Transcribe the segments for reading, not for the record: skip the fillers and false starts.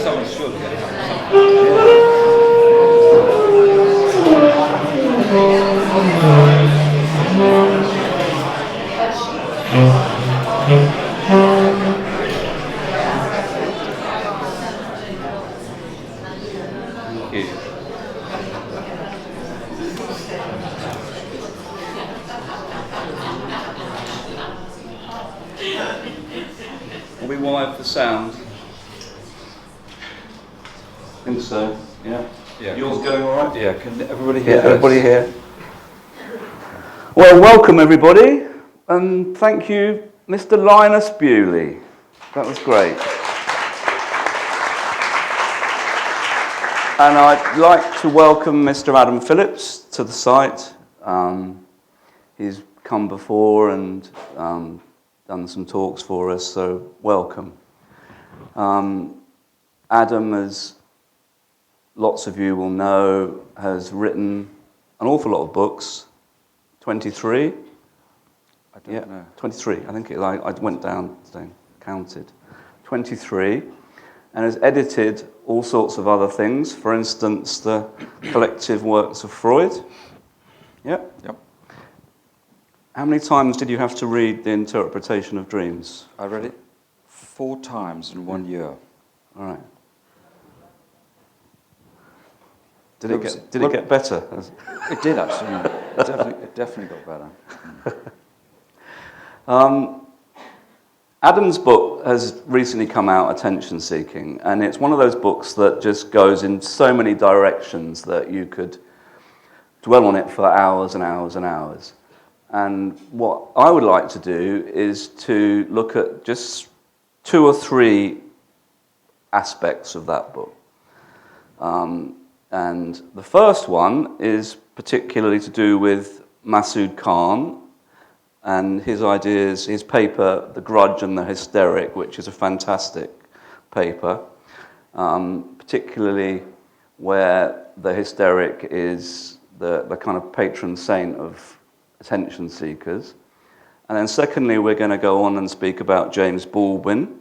someone's sure to get it. Thank you. Are we wired for sound? I think so, yeah. Yours going all right? Yeah, can everybody hear? Yeah, everybody here. Well, welcome everybody, and thank you, Mr. Linus Bewley. That was great. And I'd like to welcome Mr. Adam Phillips to the site. He's come before and done some talks for us, so welcome. Adam, as lots of you will know, has written an awful lot of books. 23? I don't know. 23. I think I went down today and counted. 23. And has edited all sorts of other things. For instance, the collective works of Freud. Yep. How many times did you have to read The Interpretation of Dreams? I read it 4 times in 1 year. All right. Did it get better? It did actually. It definitely got better. Adam's book has recently come out, Attention Seeking, and it's one of those books that just goes in so many directions that you could dwell on it for hours and hours and hours. And what I would like to do is to look at just 2 or 3 aspects of that book. And the first one is particularly to do with Masood Khan and his ideas, his paper, The Grudge and the Hysteric, which is a fantastic paper, particularly where the hysteric is the kind of patron saint of attention seekers. And then secondly, we're going to go on and speak about James Baldwin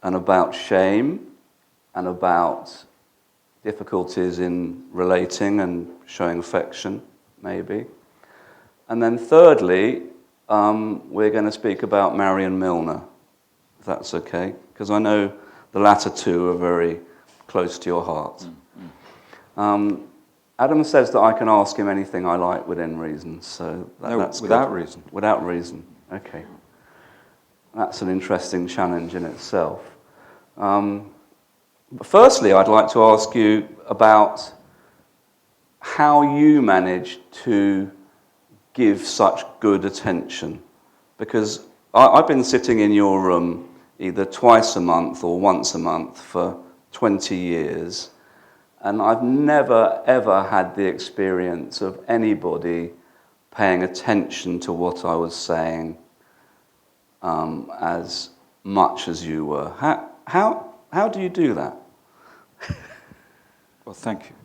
and about shame and about difficulties in relating and showing affection, maybe. And then thirdly, we're going to speak about Marion Milner, if that's okay, because I know the latter 2 are very close to your heart. Adam says that I can ask him anything I like within reason, so that's without good. reason. Without reason, okay. That's an interesting challenge in itself. But firstly, I'd like to ask you about how you manage to give such good attention. Because I've been sitting in your room either twice a month or once a month for 20 years, and I've never, ever had the experience of anybody paying attention to what I was saying as much as you were. How do you do that? Well, thank you.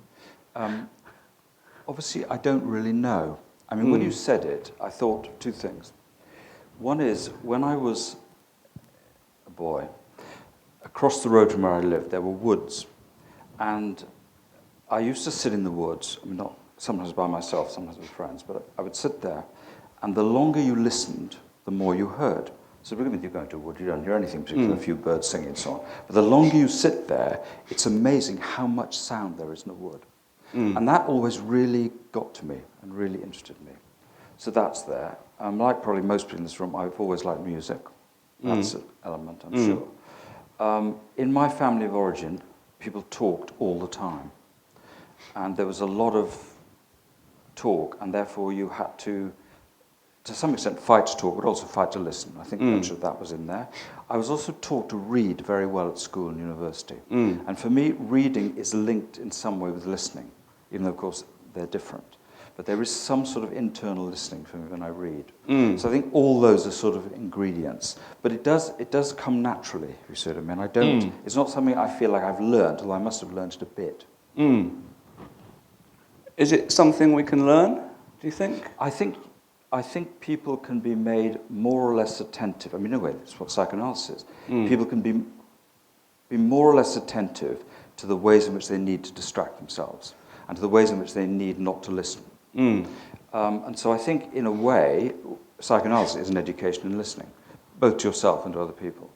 Obviously, I don't really know. I mean, when you said it, I thought 2 things. One is, when I was a boy, across the road from where I lived, there were woods. And I used to sit in the woods, I mean, not sometimes by myself, sometimes with friends, but I would sit there, and the longer you listened, the more you heard. So when you're going to a wood, you don't hear anything, particularly a few birds singing and so on. But the longer you sit there, it's amazing how much sound there is in a wood. And that always really got to me and really interested me. So that's there. Like probably most people in this room, I've always liked music. That's an element, I'm sure. In my family of origin, people talked all the time. And there was a lot of talk, and therefore you had to some extent, fight to talk, but also fight to listen. I think much of that was in there. I was also taught to read very well at school and university. And for me, reading is linked in some way with listening, even though, of course, they're different. But there is some sort of internal listening for me when I read. So I think all those are sort of ingredients. But it does come naturally, if you see what I mean. I don't. It's not something I feel like I've learned, although I must have learned it a bit. Is it something we can learn, do you think? I think people can be made more or less attentive. I mean, in a way, that's what psychoanalysis is. People can be be more or less attentive to the ways in which they need to distract themselves and to the ways in which they need not to listen. And so I think, in a way, psychoanalysis is an education in listening, both to yourself and to other people.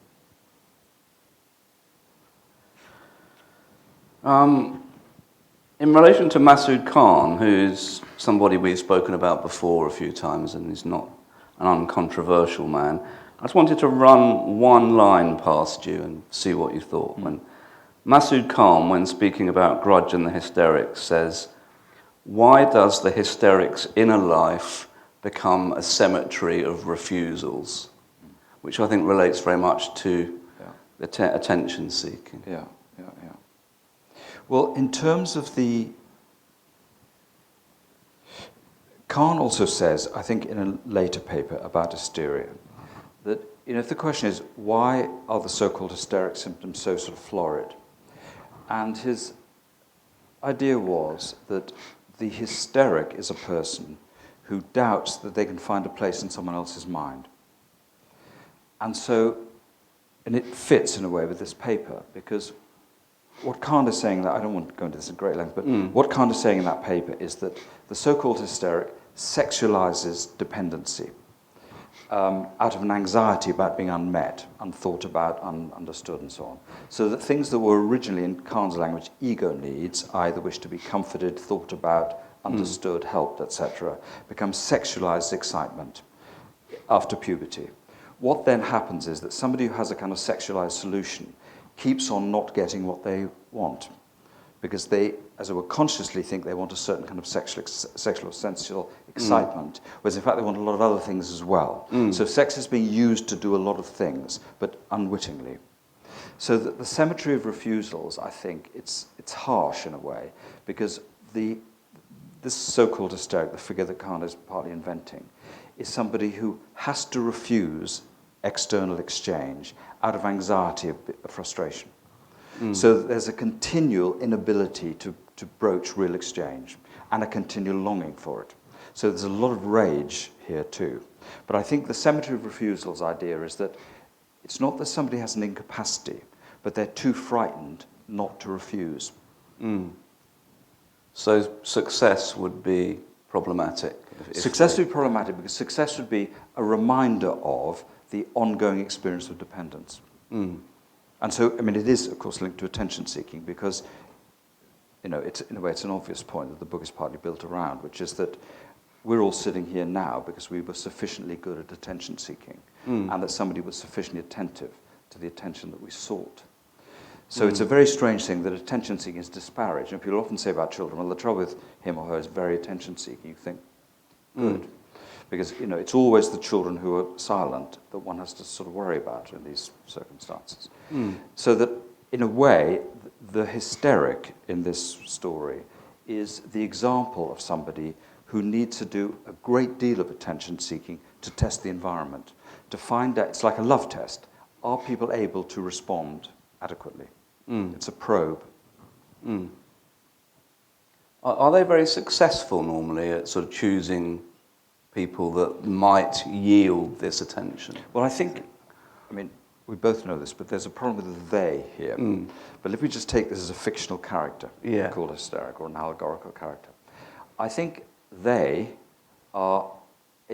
In relation to Masood Khan, who's somebody we've spoken about before a few times and is not an uncontroversial man, I just wanted to run one line past you and see what you thought. When Masood Khan, when speaking about grudge and the hysterics, says, "Why does the hysteric's inner life become a cemetery of refusals?" Which I think relates very much to the attention seeking. Yeah. Well, in terms of Khan also says, I think in a later paper about hysteria, that if the question is, why are the so-called hysteric symptoms so sort of florid? And his idea was that the hysteric is a person who doubts that they can find a place in someone else's mind. And it fits in a way with this paper, because what Khan is saying, that I don't want to go into this in great length, but what Khan is saying in that paper is that the so-called hysteric sexualizes dependency out of an anxiety about being unmet, unthought about, understood, and so on. So that things that were originally, in Khan's language, ego needs, either wish to be comforted, thought about, understood, helped, etc., become sexualized excitement after puberty. What then happens is that somebody who has a kind of sexualized solution keeps on not getting what they want, because they, as it were, consciously think they want a certain kind of sexual or sensual excitement, whereas in fact they want a lot of other things as well. So sex is being used to do a lot of things, but unwittingly. So the cemetery of refusals, I think, it's harsh in a way, because this so-called hysteric, the figure that Khan is partly inventing, is somebody who has to refuse external exchange out of anxiety, of frustration. So there's a continual inability to broach real exchange and a continual longing for it. So there's a lot of rage here too. But I think the cemetery of refusals idea is that it's not that somebody has an incapacity, but they're too frightened not to refuse. So success would be problematic. Success would be problematic because success would be a reminder of the ongoing experience of dependence. And so, I mean, it is, of course, linked to attention seeking because, it's, in a way, it's an obvious point that the book is partly built around, which is that we're all sitting here now because we were sufficiently good at attention seeking and that somebody was sufficiently attentive to the attention that we sought. So it's a very strange thing that attention seeking is disparaged. And people often say about children, well, the trouble with him or her is very attention seeking. You think, good. Because, it's always the children who are silent that one has to sort of worry about in these circumstances. So that, in a way, the hysteric in this story is the example of somebody who needs to do a great deal of attention seeking to test the environment, to find out, it's like a love test. Are people able to respond adequately? It's a probe. Are they very successful normally at sort of choosing people that might yield this attention? Well, I mean, we both know this, but there's a problem with the they here. But if we just take this as a fictional character, called hysteric, or an allegorical character, I think it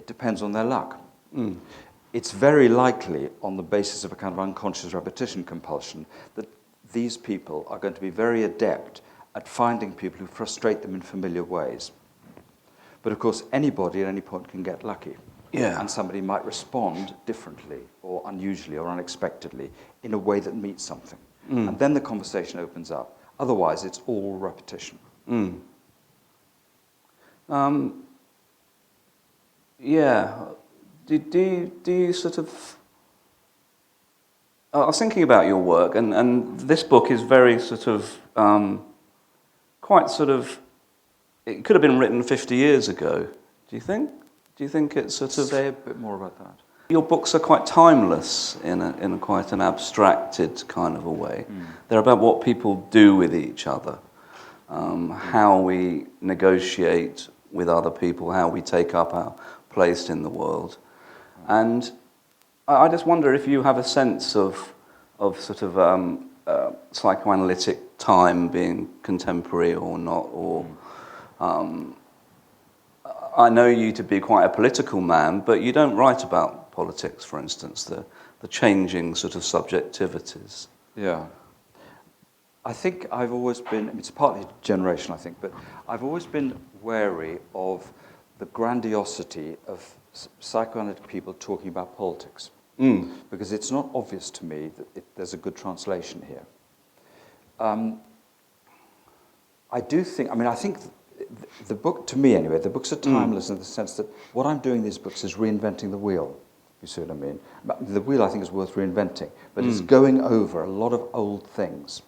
depends on their luck. It's very likely, on the basis of a kind of unconscious repetition compulsion, that these people are going to be very adept at finding people who frustrate them in familiar ways. But of course, anybody at any point can get lucky. And somebody might respond differently or unusually or unexpectedly in a way that meets something. And then the conversation opens up. Otherwise, it's all repetition. Do you sort of... I was thinking about your work, and this book is very sort of, quite sort of, it could have been written 50 years ago, do you think? Do you think it's sort of... Say a bit more about that. Your books are quite timeless in a quite an abstracted kind of a way. They're about what people do with each other, how we negotiate with other people, how we take up our place in the world. And I just wonder if you have a sense of sort of psychoanalytic time being contemporary or not, or I know you to be quite a political man, but you don't write about politics, for instance, the changing sort of subjectivities. Yeah. I think I've always been, it's partly generation, I think, but I've always been wary of the grandiosity of psychoanalytic people talking about politics, because it's not obvious to me that there's a good translation here. I think the book, to me anyway, the books are timeless in the sense that what I'm doing in these books is reinventing the wheel, you see what I mean? The wheel, I think, is worth reinventing, but it's going over a lot of old things.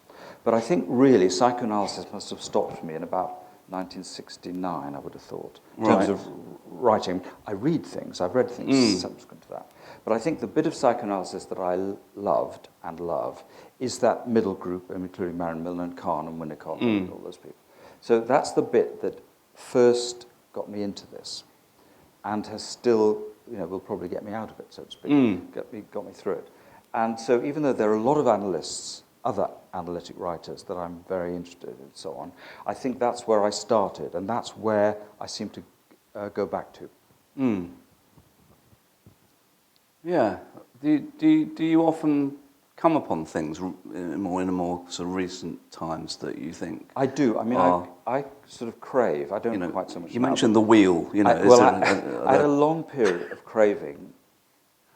But I think really psychoanalysis must have stopped me in about 1969, I would have thought, in terms of writing. I read things, I've read things subsequent to that. But I think the bit of psychoanalysis that I loved and love is that middle group, including Mann, Milner, and Kahn, and Winnicott, and all those people. So that's the bit that first got me into this, and has still, will probably get me out of it, so to speak, got me through it. And so even though there are a lot of analysts, other analytic writers that I'm very interested in and so on, I think that's where I started, and that's where I seem to go back to. Yeah. Do you often come upon things in a more sort of recent times that you think? I do. I mean, I sort of crave. I don't quite so much. You mentioned the wheel. I had a long period of craving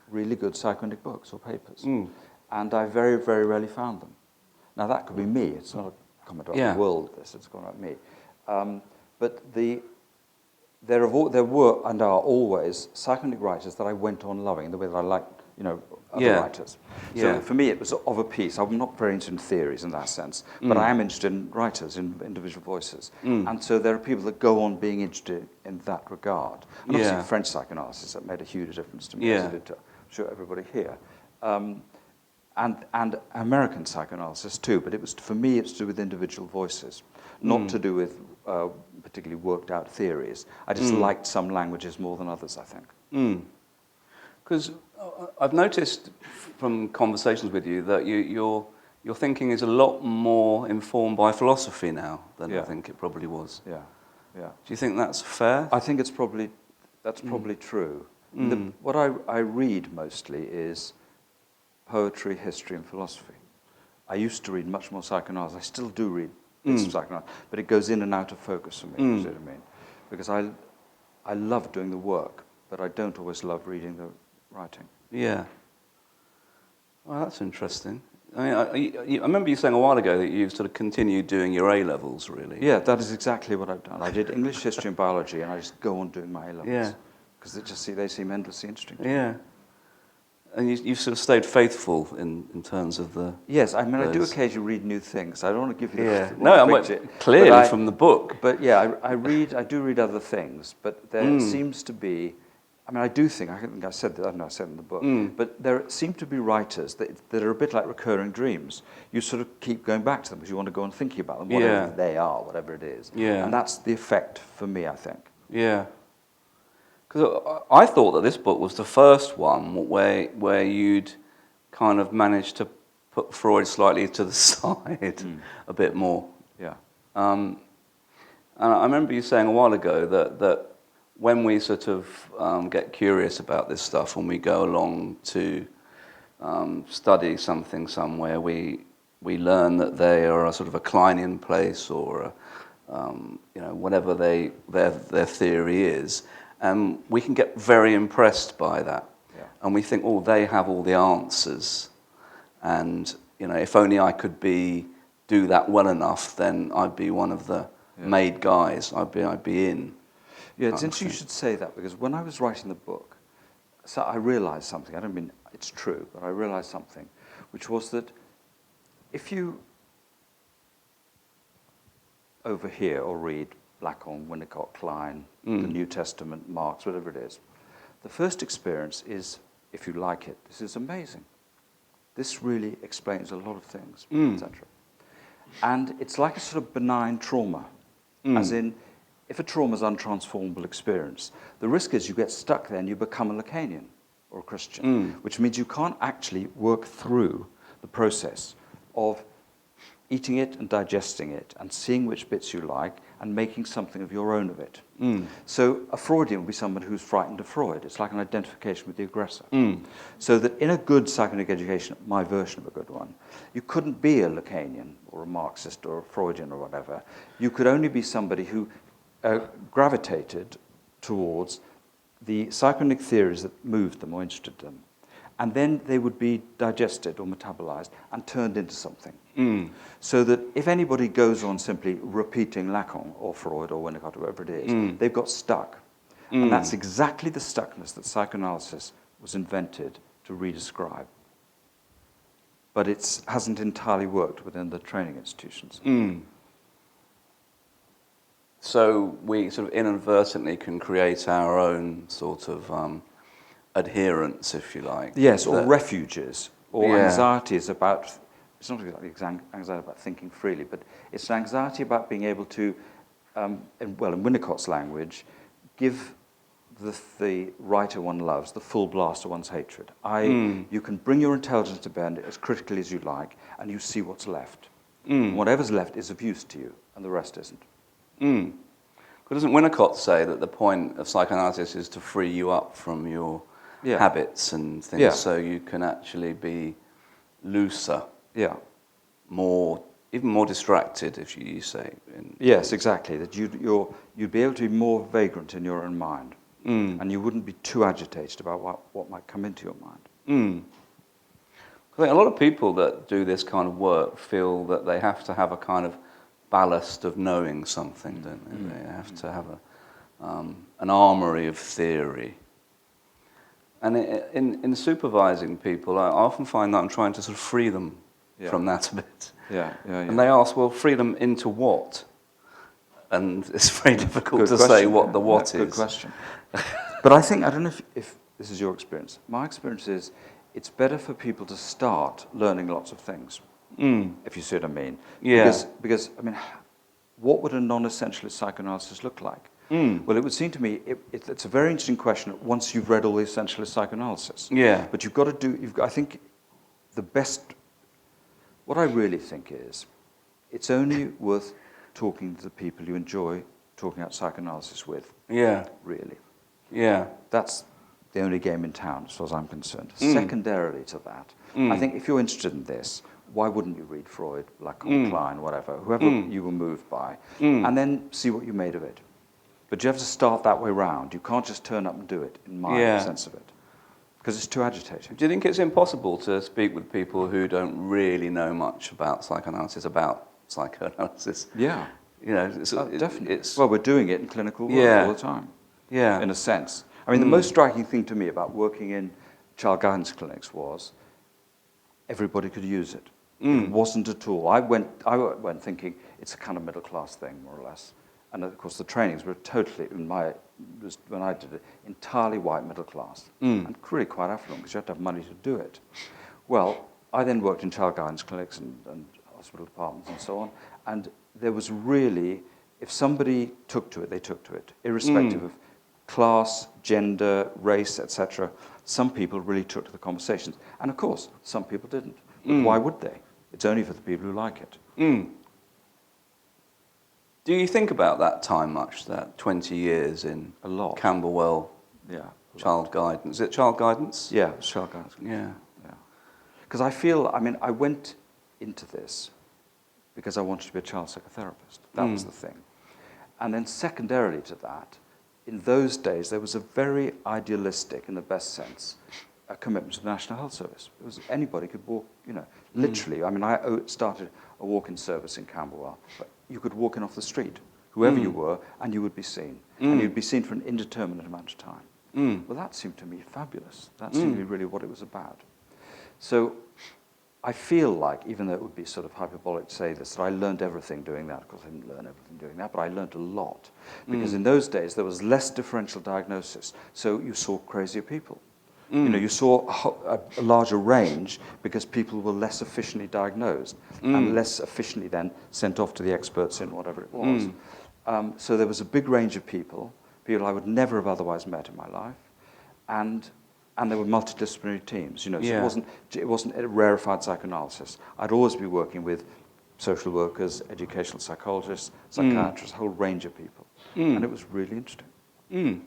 really good psychoanalytic books or papers, and I very, very rarely found them. Now that could be me. It's not a comment about the world. It's gone about me. But there were and are always psychoanalytic writers that I went on loving in the way that I like, other writers. So for me, it was of a piece. I'm not very interested in theories in that sense, but I am interested in writers, in individual voices. And so there are people that go on being interested in that regard. And obviously French psychoanalysis that made a huge difference to me, as it did to, I'm sure, everybody here. And American psychoanalysis too, but for me it's to do with individual voices, not to do with particularly worked out theories. I just liked some languages more than others, I think. Because I've noticed from conversations with you that your thinking is a lot more informed by philosophy now than I think it probably was. Yeah. Do you think that's fair? I think that's probably true. What I read mostly is poetry, history, and philosophy. I used to read much more psychoanalysis. I still do read bits of psychoanalysis, but it goes in and out of focus for me, you see what I mean? Because I love doing the work, but I don't always love reading the writing. Yeah. Well, that's interesting. I mean, I remember you saying a while ago that you've sort of continued doing your A-levels, really. Yeah, that is exactly what I've done. I did English, history, and biology, and I just go on doing my A-levels. Yeah. Because they seem endlessly interesting to me. Yeah. And you've sort of stayed faithful in terms of the... Yes, I mean, I do occasionally read new things. I don't want to give you the picture. Clearly from the book. But yeah, I do read other things, but there seems to be... I mean, I think I said that, I don't know, I said it in the book, but there seem to be writers that are a bit like recurring dreams. You sort of keep going back to them because you want to go on thinking about them, whatever they are, whatever it is. Yeah. And that's the effect for me, I think. Yeah. Because I thought that this book was the first one where you'd kind of managed to put Freud slightly to the side a bit more. Yeah. And I remember you saying a while ago that when we sort of get curious about this stuff, when we go along to study something somewhere, we learn that they are a sort of a Kleinian place or whatever their theory is. And we can get very impressed by that. Yeah. And we think, oh, they have all the answers. And, if only I could do that well enough, then I'd be one of the made guys. I'd be in. Yeah, it's interesting you should say that, because when I was writing the book, so I realized something. I don't mean it's true, but I realized something, which was that if you overhear or read Lacan, Winnicott, Klein, the New Testament, Marx, whatever it is, the first experience is, if you like it, this is amazing. This really explains a lot of things, etc. And it's like a sort of benign trauma, as in, if a trauma is an untransformable experience, the risk is you get stuck there and you become a Lacanian or a Christian, which means you can't actually work through the process of eating it and digesting it and seeing which bits you like and making something of your own of it. So a Freudian would be someone who's frightened of Freud. It's like an identification with the aggressor. So that in a good psychoanalytic education, my version of a good one, you couldn't be a Lacanian or a Marxist or a Freudian or whatever. You could only be somebody who gravitated towards the psychoanalytic theories that moved them or interested them. And then they would be digested or metabolized and turned into something. So that if anybody goes on simply repeating Lacan or Freud or Winnicott or whoever it is, they've got stuck. And that's exactly the stuckness that psychoanalysis was invented to redescribe. But it hasn't entirely worked within the training institutions. So we sort of inadvertently can create our own sort of adherence, if you like. Yes, or refuges, or Yeah. anxieties about, it's not really like anxiety about thinking freely, but it's an anxiety about being able to, in Winnicott's language, give the writer one loves the full blast of one's hatred. You can bring your intelligence to bear as critically as you like, and you see what's left. And whatever's left is of use to you, and the rest isn't. But doesn't Winnicott say that the point of psychoanalysis is to free you up from your habits and things, so you can actually be looser, even more distracted, if you say? Yes, exactly. That you'd be able to be more vagrant in your own mind, and you wouldn't be too agitated about what might come into your mind. I think a lot of people that do this kind of work feel that they have to have a kind of ballast of knowing something, don't they? They have to have an armory of theory. And in supervising people, I often find that I'm trying to sort of free them from that a bit. And they ask, well, free them into what? And it's very difficult to say what the what is. Good question. But I don't know if this is your experience. My experience is it's better for people to start learning lots of things, if you see what I mean. Because I mean, what would a non-essentialist psychoanalysis look like? Well, it would seem to me it's a very interesting question once you've read all the essentialist psychoanalysis. But you've got to do, I think the best, what I really think is, it's only worth talking to the people you enjoy talking about psychoanalysis with. Really. That's the only game in town, as far as I'm concerned. Secondarily to that, I think if you're interested in this, why wouldn't you read Freud, Lacan, Klein, whatever, whoever you were moved by, and then see what you made of it? But you have to start that way round. You can't just turn up and do it, in my sense of it, because it's too agitating. Do you think it's impossible to speak with people who don't really know much about psychoanalysis? Yeah. You know, definitely. Well, we're doing it in clinical work all the time. In a sense. I mean, the most striking thing to me about working in child guidance clinics was everybody could use it. It wasn't at all. I went thinking it's a kind of middle class thing, more or less. And of course, the trainings were totally, when I did it, entirely white middle class, and really quite affluent because you had to have money to do it. Well, I then worked in child guidance clinics and hospital departments and so on, and there was really, if somebody took to it, they took to it, irrespective of class, gender, race, etc. Some people really took to the conversations, and of course, some people didn't. But why would they? It's only for the people who like it. Do you think about that time much, that 20 years in a lot. Camberwell child guidance? Is it child guidance? Yeah, it's child guidance. Yeah. Because I went into this because I wanted to be a child psychotherapist. That was the thing. And then secondarily to that, in those days, there was a very idealistic, in the best sense, a commitment to the National Health Service. It was anybody could walk, literally. I mean, I started a walk-in service in Camberwell, but you could walk in off the street, whoever you were, and you would be seen. And you'd be seen for an indeterminate amount of time. Well, that seemed to me fabulous. That seemed to be really what it was about. So I feel like, even though it would be sort of hyperbolic to say this, that I learned everything doing that. Of course, I didn't learn everything doing that, but I learned a lot. Because in those days, there was less differential diagnosis, so you saw crazier people. You saw a larger range because people were less efficiently diagnosed and less efficiently then sent off to the experts in whatever it was. So there was a big range of people I would never have otherwise met in my life, and there were multidisciplinary teams. So it wasn't a rarefied psychoanalysis. I'd always be working with social workers, educational psychologists, psychiatrists, a whole range of people. And it was really interesting. Can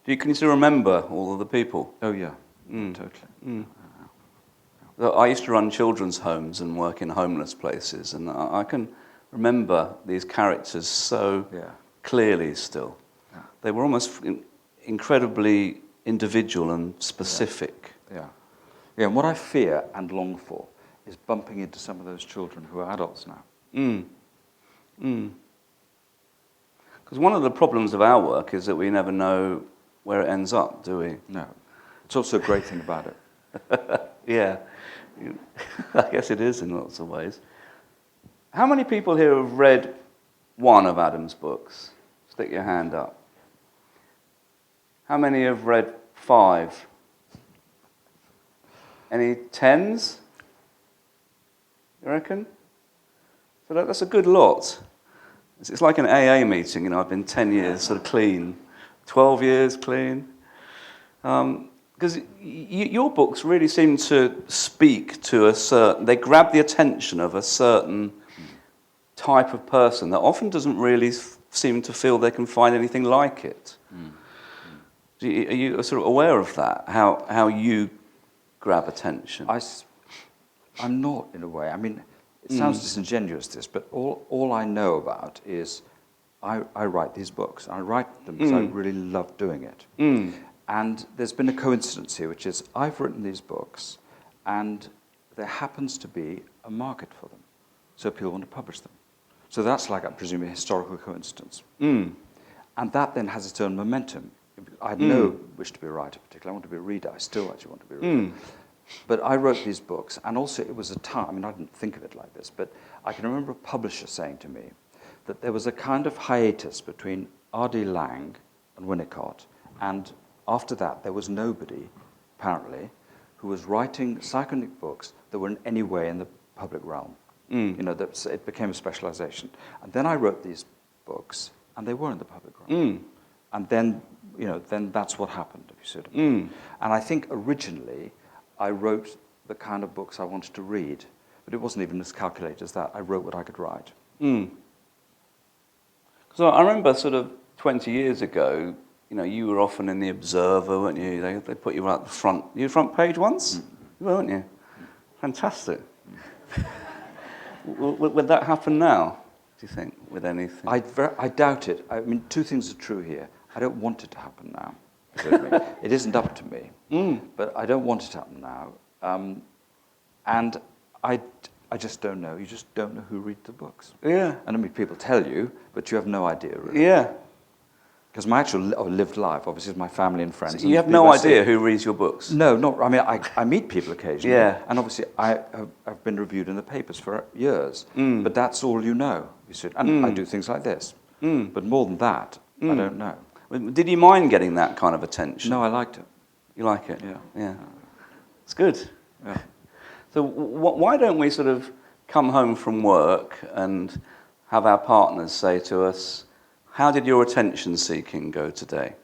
you still remember all of the people? Oh, yeah, totally. I used to run children's homes and work in homeless places, and I can remember these characters so clearly still. Yeah. They were almost incredibly individual and specific. Yeah, and what I fear and long for is bumping into some of those children who are adults now. Because one of the problems of our work is that we never know where it ends up, do we? No. It's also a great thing about it. Yeah, I guess it is in lots of ways. How many people here have read one of Adam's books? Stick your hand up. How many have read 5? Any 10s? You reckon? So that's a good lot. It's like an AA meeting, you know, I've been 10 years sort of clean, 12 years clean. Because your books really seem to speak to they grab the attention of a certain type of person that often doesn't really seem to feel they can find anything like it. Are you sort of aware of that, how you grab attention? I'm not, in a way. I mean, it sounds disingenuous, this, but all I know about is I write these books. I write them because I really love doing it. And there's been a coincidence here, which is I've written these books, and there happens to be a market for them. So people want to publish them. So that's like, I presume, a historical coincidence. And that then has its own momentum. I had no wish to be a writer particularly. I want to be a reader. I still actually want to be a reader. But I wrote these books, and also it was a time, I mean, I didn't think of it like this, but I can remember a publisher saying to me that there was a kind of hiatus between R.D. Laing and Winnicott, and after that there was nobody, apparently, who was writing psychoanalytic books that were in any way in the public realm. You know, it became a specialization. And then I wrote these books, and they were in the public realm. And then, you know, then that's what happened, if you see what I mean. And I think originally I wrote the kind of books I wanted to read, but it wasn't even as calculated as that. I wrote what I could write. So I remember sort of 20 years ago, you know, you were often in the Observer, weren't you? They put you out the front. You were front page once, weren't you? Fantastic. Would that happen now, do you think, with anything? I doubt it. I mean, two things are true here. I don't want it to happen now. It isn't up to me, but I don't want it to happen now. And I just don't know. You just don't know who reads the books. Yeah. And I mean, people tell you, but you have no idea, really. Yeah. Because my actual lived life, obviously, is my family and friends. So you have no idea who reads your books? No, not. I mean, I meet people occasionally. Yeah. And obviously, I've been reviewed in the papers for years. But that's all you know. You see. And I do things like this. But more than that, I don't know. Did you mind getting that kind of attention? No, I liked it. You like it? Yeah. It's good. Yeah. So why don't we sort of come home from work and have our partners say to us, how did your attention seeking go today?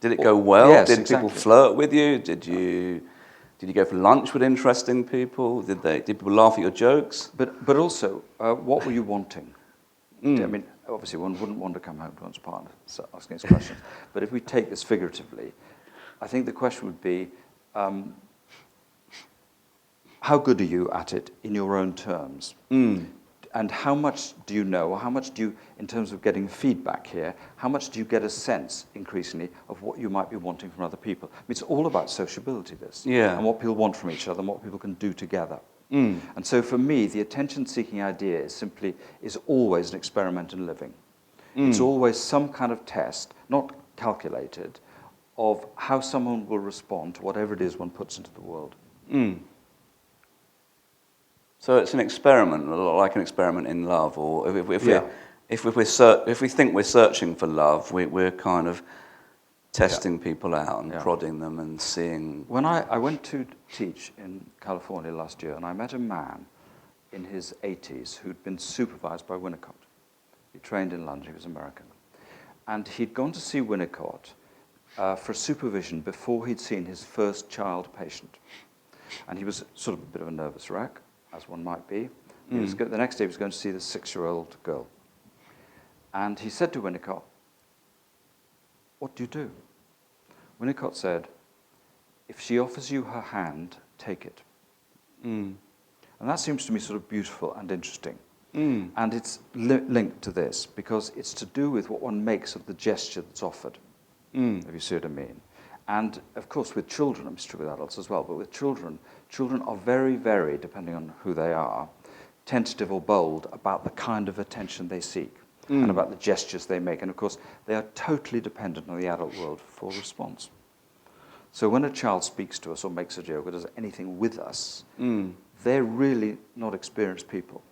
Did it go well? Yes, did exactly. people flirt with you? Did you go for lunch with interesting people? Did people laugh at your jokes? But also, what were you wanting? I mean, obviously, one wouldn't want to come home to one's partner asking us questions. But if we take this figuratively, I think the question would be, how good are you at it in your own terms? And how much do you know, or how much do you, in terms of getting feedback here, how much do you get a sense, increasingly, of what you might be wanting from other people? I mean, it's all about sociability, this. Yeah. And what people want from each other, and what people can do together. And so for me, the attention-seeking idea is always an experiment in living. It's always some kind of test, not calculated, of how someone will respond to whatever it is one puts into the world. So it's an experiment, like an experiment in love, or if we think we're searching for love, we're kind of testing people out and prodding them and seeing. When I went to teach in California last year, and I met a man in his 80s who'd been supervised by Winnicott. He trained in London, he was American. And he'd gone to see Winnicott for supervision before he'd seen his first child patient. And he was sort of a bit of a nervous wreck. as one might be. The next day he was going to see the 6-year-old girl. And he said to Winnicott, "What do you do?" Winnicott said, "If she offers you her hand, take it." And that seems to me sort of beautiful and interesting. And it's linked to this, because it's to do with what one makes of the gesture that's offered, if you see what I mean. And, of course, with children, it's true with adults as well, but with children are very, very, depending on who they are, tentative or bold about the kind of attention they seek and about the gestures they make. And, of course, they are totally dependent on the adult world for response. So when a child speaks to us or makes a joke or does anything with us, they're really not experienced people.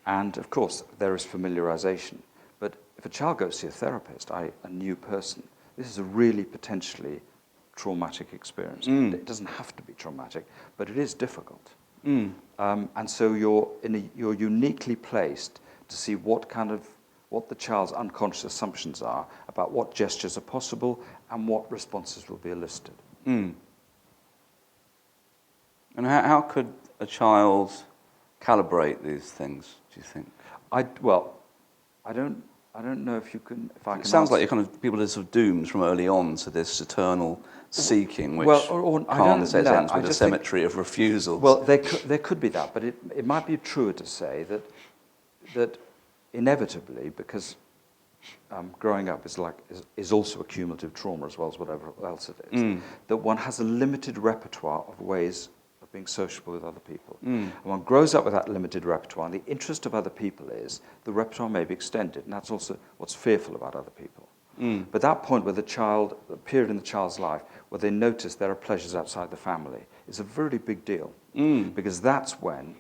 And, of course, there is familiarization. But if a child goes to see a therapist, a new person, this is a really potentially traumatic experience. It doesn't have to be traumatic, but it is difficult. And so you're uniquely placed to see what the child's unconscious assumptions are about what gestures are possible and what responses will be elicited. And how could a child calibrate these things, do you think? I don't know if you can. If I can. It sounds like you're kind of people are sort of doomed from early on to this eternal seeking, which Kant says ends with a cemetery of refusals. Well, there could be that, but it might be truer to say that inevitably, because growing up is also a cumulative trauma as well as whatever else it is, that one has a limited repertoire of ways of being sociable with other people. And one grows up with that limited repertoire, and the interest of other people is the repertoire may be extended, and that's also what's fearful about other people. But that point where the period in the child's life where they notice there are pleasures outside the family is a very big deal, because that's when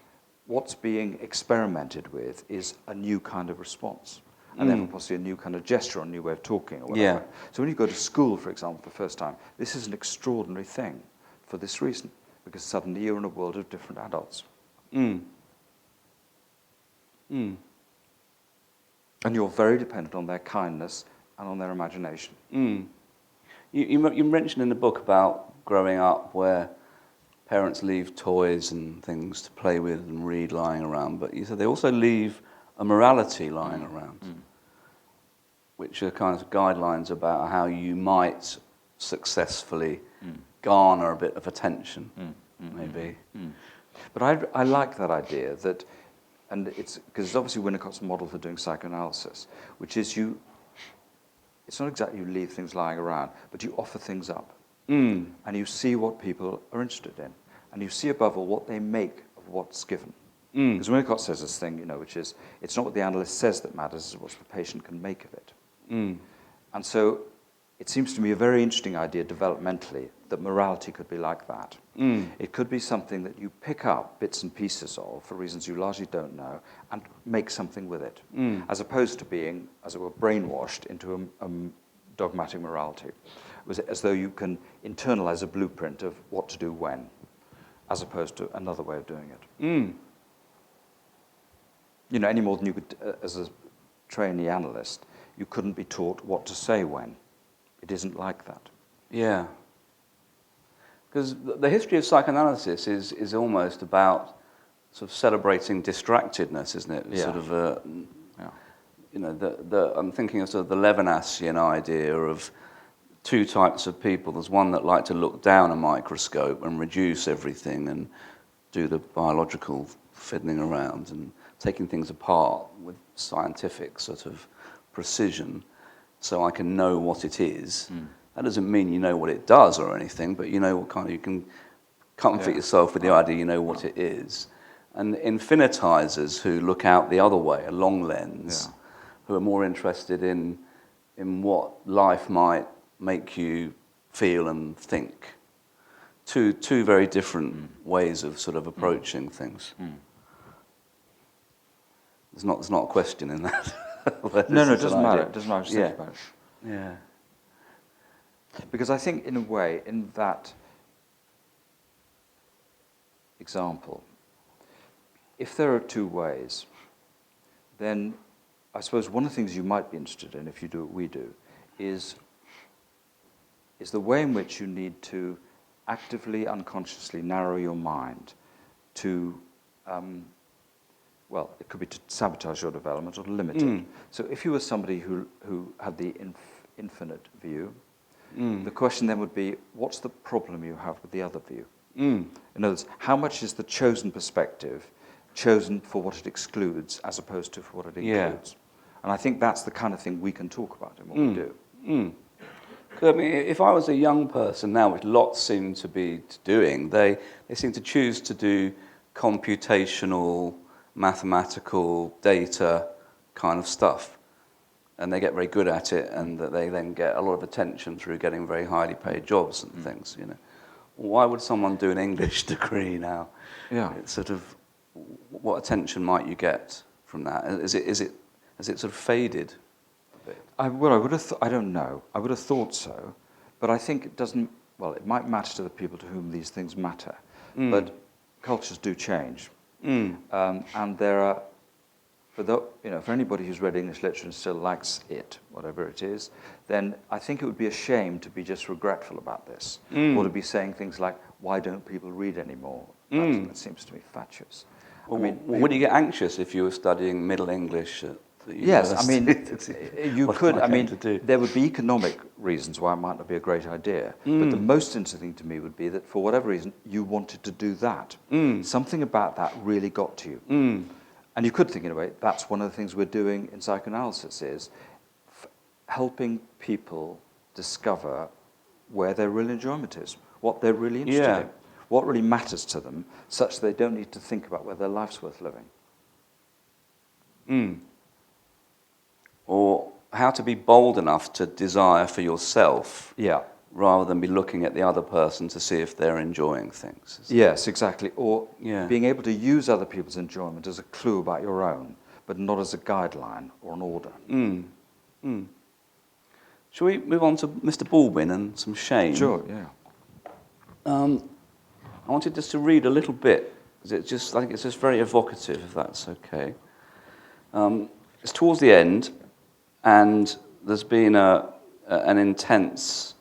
what's being experimented with is a new kind of response. And therefore possibly a new kind of gesture or a new way of talking or whatever. Yeah. So when you go to school, for example, for the first time, this is an extraordinary thing for this reason, because suddenly you're in a world of different adults. And you're very dependent on their kindness and on their imagination. You mentioned in the book about growing up where parents leave toys and things to play with and read lying around, but you said they also leave a morality lying around, which are kind of guidelines about how you might successfully garner a bit of attention, maybe. But I like that idea that, and it's because it's obviously Winnicott's model for doing psychoanalysis, which is it's not exactly you leave things lying around, but you offer things up. And you see what people are interested in. And you see above all what they make of what's given. Because Winnicott says this thing, which is, it's not what the analyst says that matters, it's what the patient can make of it. And so it seems to me a very interesting idea developmentally that morality could be like that. It could be something that you pick up bits and pieces of for reasons you largely don't know and make something with it, as opposed to being, as it were, brainwashed into a dogmatic morality. As though you can internalize a blueprint of what to do when, as opposed to another way of doing it. Any more than you could, as a trainee analyst, you couldn't be taught what to say when. It isn't like that. Yeah. Because the history of psychoanalysis is almost about sort of celebrating distractedness, isn't it? Yeah. Sort of, I'm thinking of sort of the Levinasian idea of two types of people. There's one that like to look down a microscope and reduce everything and do the biological fiddling around and taking things apart with scientific sort of precision so I can know what it is. That doesn't mean you know what it does or anything, but you know what kind of, you can comfort yourself with the idea you know what it is. And infinitizers who look out the other way, a long lens, who are more interested in what life might make you feel and think. Two very different ways of sort of approaching things. There's not a question in that. No, it doesn't matter. It doesn't matter. Just think about it. Yeah. Because I think, in a way, in that example, if there are two ways, then I suppose one of the things you might be interested in, if you do what we do, is the way in which you need to actively, unconsciously narrow your mind to well, it could be to sabotage your development or to limit it. So if you were somebody who had the infinite view, the question then would be, what's the problem you have with the other view? In other words, how much is the chosen perspective chosen for what it excludes as opposed to for what it includes? And I think that's the kind of thing we can talk about in what we do. I mean, if I was a young person now, which lots seem to be doing, they seem to choose to do computational, mathematical, data kind of stuff. And they get very good at it, and that they then get a lot of attention through getting very highly paid jobs and things, you know. Why would someone do an English degree now? Yeah. It's sort of, what attention might you get from that? Has it sort of faded a bit? I would have. I don't know. I would have thought so, but I think it doesn't. Well, it might matter to the people to whom these things matter, but cultures do change, and there are. For anybody who's read English literature and still likes it, whatever it is, then I think it would be a shame to be just regretful about this, or to be saying things like, "Why don't people read anymore?" That seems to me fatuous. Well, I mean, would you get anxious if you were studying Middle English at the yes, I university? mean, you could. I mean, there would be economic reasons why it might not be a great idea. But the most interesting thing to me would be that for whatever reason, you wanted to do that. Something about that really got to you. And you could think, in a way, that's one of the things we're doing in psychoanalysis is helping people discover where their real enjoyment is, what they're really interested in, what really matters to them, such that they don't need to think about whether their life's worth living. Or how to be bold enough to desire for yourself, rather than be looking at the other person to see if they're enjoying things. Yes, exactly. Or being able to use other people's enjoyment as a clue about your own, but not as a guideline or an order. Shall we move on to Mr. Baldwin and some shame? Sure, yeah. I wanted just to read a little bit, because I think it's just very evocative, if that's okay. It's towards the end, and there's been an intense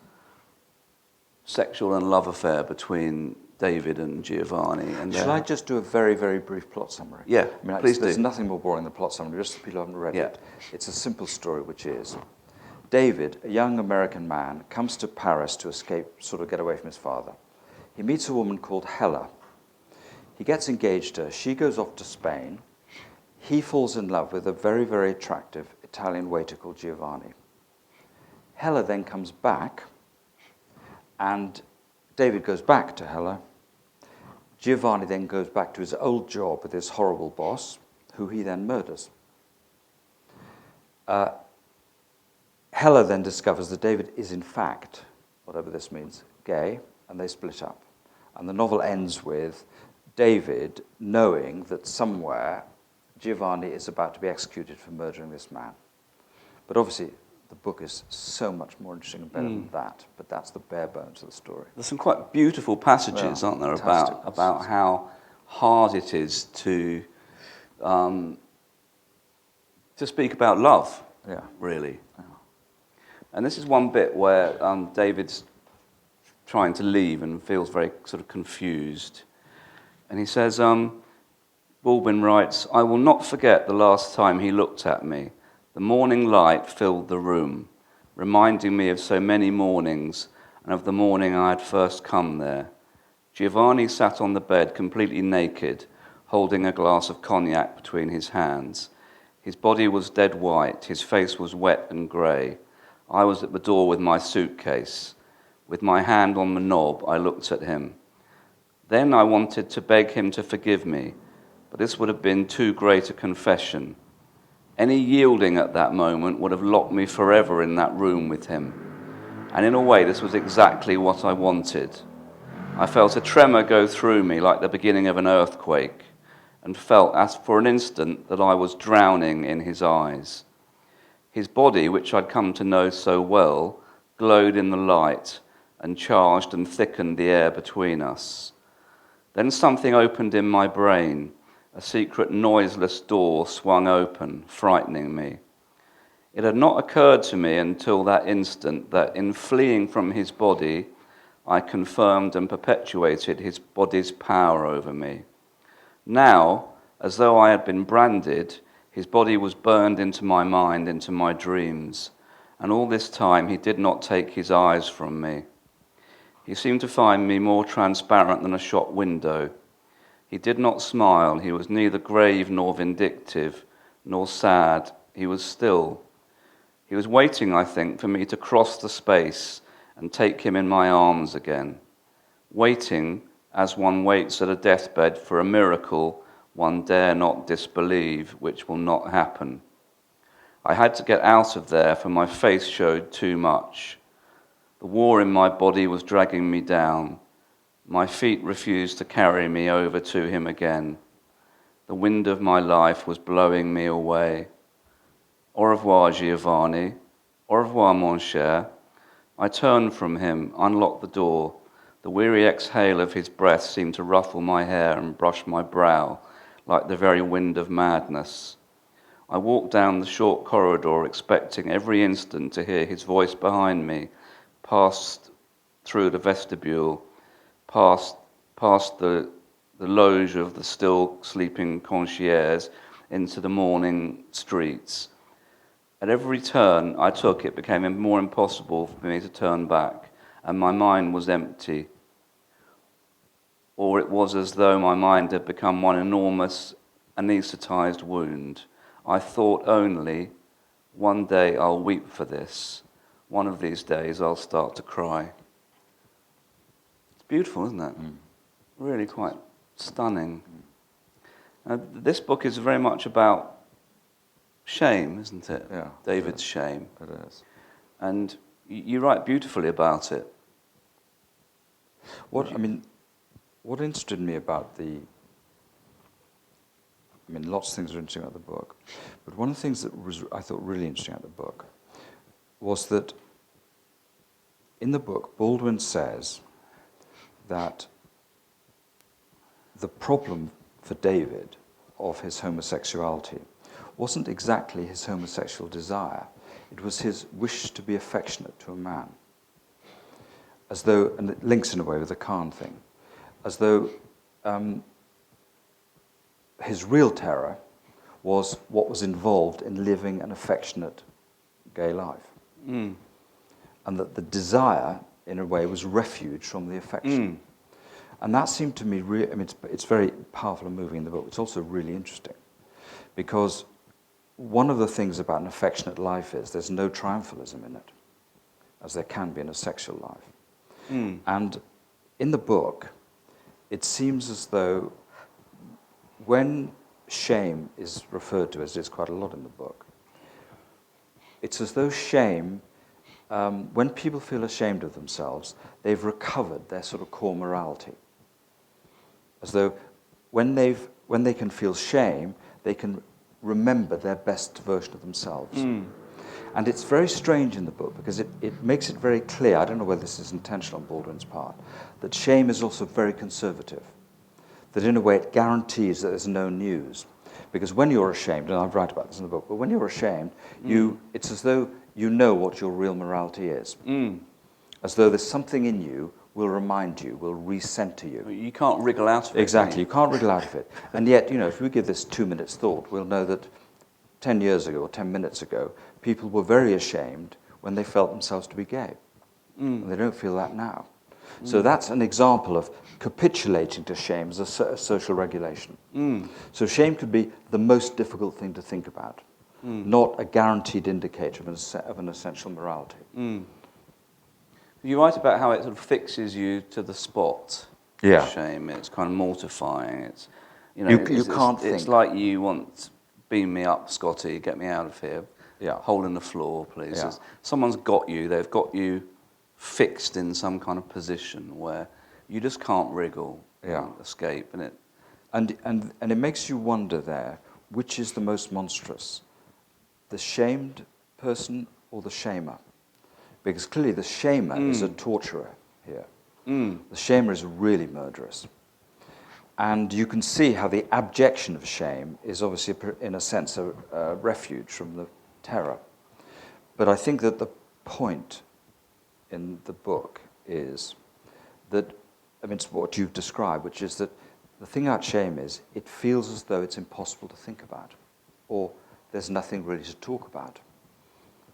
sexual and love affair between David and Giovanni. And shall I just do a very, very brief plot summary? Yeah, I mean, please do. There's nothing more boring than plot summary, just for people who haven't read it. It's a simple story, which is David, a young American man, comes to Paris to escape, sort of get away from his father. He meets a woman called Hella. He gets engaged to her. She goes off to Spain. He falls in love with a very, very attractive Italian waiter called Giovanni. Hella then comes back, and David goes back to Hella. Giovanni then goes back to his old job with his horrible boss, who he then murders. Hella then discovers that David is in fact, whatever this means, gay, and they split up. And the novel ends with David knowing that somewhere Giovanni is about to be executed for murdering this man. But obviously, the book is so much more interesting and better than that, but that's the bare bones of the story. There's some quite beautiful passages, aren't there, about how hard it is to speak about love, really. Yeah. And this is one bit where David's trying to leave and feels very sort of confused. And he says, Baldwin writes, "I will not forget the last time he looked at me. The morning light filled the room, reminding me of so many mornings and of the morning I had first come there. Giovanni sat on the bed completely naked, holding a glass of cognac between his hands. His body was dead white, his face was wet and grey. I was at the door with my suitcase. With my hand on the knob, I looked at him. Then I wanted to beg him to forgive me, but this would have been too great a confession. Any yielding at that moment would have locked me forever in that room with him. And in a way, this was exactly what I wanted. I felt a tremor go through me like the beginning of an earthquake, and felt as for an instant that I was drowning in his eyes. His body, which I'd come to know so well, glowed in the light and charged and thickened the air between us. Then something opened in my brain. A secret, noiseless door swung open, frightening me. It had not occurred to me until that instant that in fleeing from his body, I confirmed and perpetuated his body's power over me. Now, as though I had been branded, his body was burned into my mind, into my dreams, and all this time he did not take his eyes from me. He seemed to find me more transparent than a shop window. He did not smile. He was neither grave nor vindictive, nor sad. He was still. He was waiting, I think, for me to cross the space and take him in my arms again. Waiting as one waits at a deathbed for a miracle one dare not disbelieve, which will not happen. I had to get out of there, for my face showed too much. The war in my body was dragging me down. My feet refused to carry me over to him again. The wind of my life was blowing me away. Au revoir, Giovanni. Au revoir, mon cher. I turned from him, unlocked the door. The weary exhale of his breath seemed to ruffle my hair and brush my brow like the very wind of madness. I walked down the short corridor, expecting every instant to hear his voice behind me, passed through the vestibule, past the loge of the still sleeping concierge into the morning streets. At every turn I took, it became more impossible for me to turn back, and my mind was empty. Or it was as though my mind had become one enormous anesthetized wound. I thought only, one day I'll weep for this. One of these days I'll start to cry. It's beautiful, isn't it? Really quite stunning. This book is very much about shame, isn't it? Yeah. David's shame. It is. And you write beautifully about it. What interested me about lots of things are interesting about the book, but one of the things that I thought really interesting about the book was that in the book, Baldwin says that the problem for David of his homosexuality wasn't exactly his homosexual desire, it was his wish to be affectionate to a man. As though, and it links in a way with the Khan thing, as though his real terror was what was involved in living an affectionate gay life. And that the desire, in a way, was refuge from the affection. And that seemed to me, it's very powerful and moving in the book. It's also really interesting, because one of the things about an affectionate life is there's no triumphalism in it, as there can be in a sexual life. And in the book, it seems as though when shame is referred to, as it is quite a lot in the book, it's as though shame, when people feel ashamed of themselves, they've recovered their sort of core morality. As though when they can feel shame, they can remember their best version of themselves. And it's very strange in the book because it makes it very clear, I don't know whether this is intentional on Baldwin's part, that shame is also very conservative. That in a way it guarantees that there's no news. Because when you're ashamed, and I write about this in the book, but when you're ashamed, it's as though you know what your real morality is. As though there's something in you will remind you, will recenter you. You can't wriggle out of it. Exactly, you can't wriggle out of it. And yet, if we give this 2 minutes thought, we'll know that 10 years ago or 10 minutes ago, people were very ashamed when they felt themselves to be gay. And they don't feel that now. So that's an example of capitulating to shame as a social regulation. So shame could be the most difficult thing to think about, not a guaranteed indicator of an essential morality. You write about how it sort of fixes you to the spot. Yeah. Shame. It's kind of mortifying. It's you can't think. It's like you want, beam me up, Scotty, get me out of here. Yeah. Hole in the floor, please. Yeah. Someone's got you. They've got you fixed in some kind of position where you just can't wriggle, escape, and it makes you wonder there, which is the most monstrous, the shamed person or the shamer? Because clearly the shamer is a torturer here. The shamer is really murderous. And you can see how the abjection of shame is obviously, in a sense, a refuge from the terror. But I think that the point in the book is that, it's what you've described, which is that the thing about shame is it feels as though it's impossible to think about, or there's nothing really to talk about.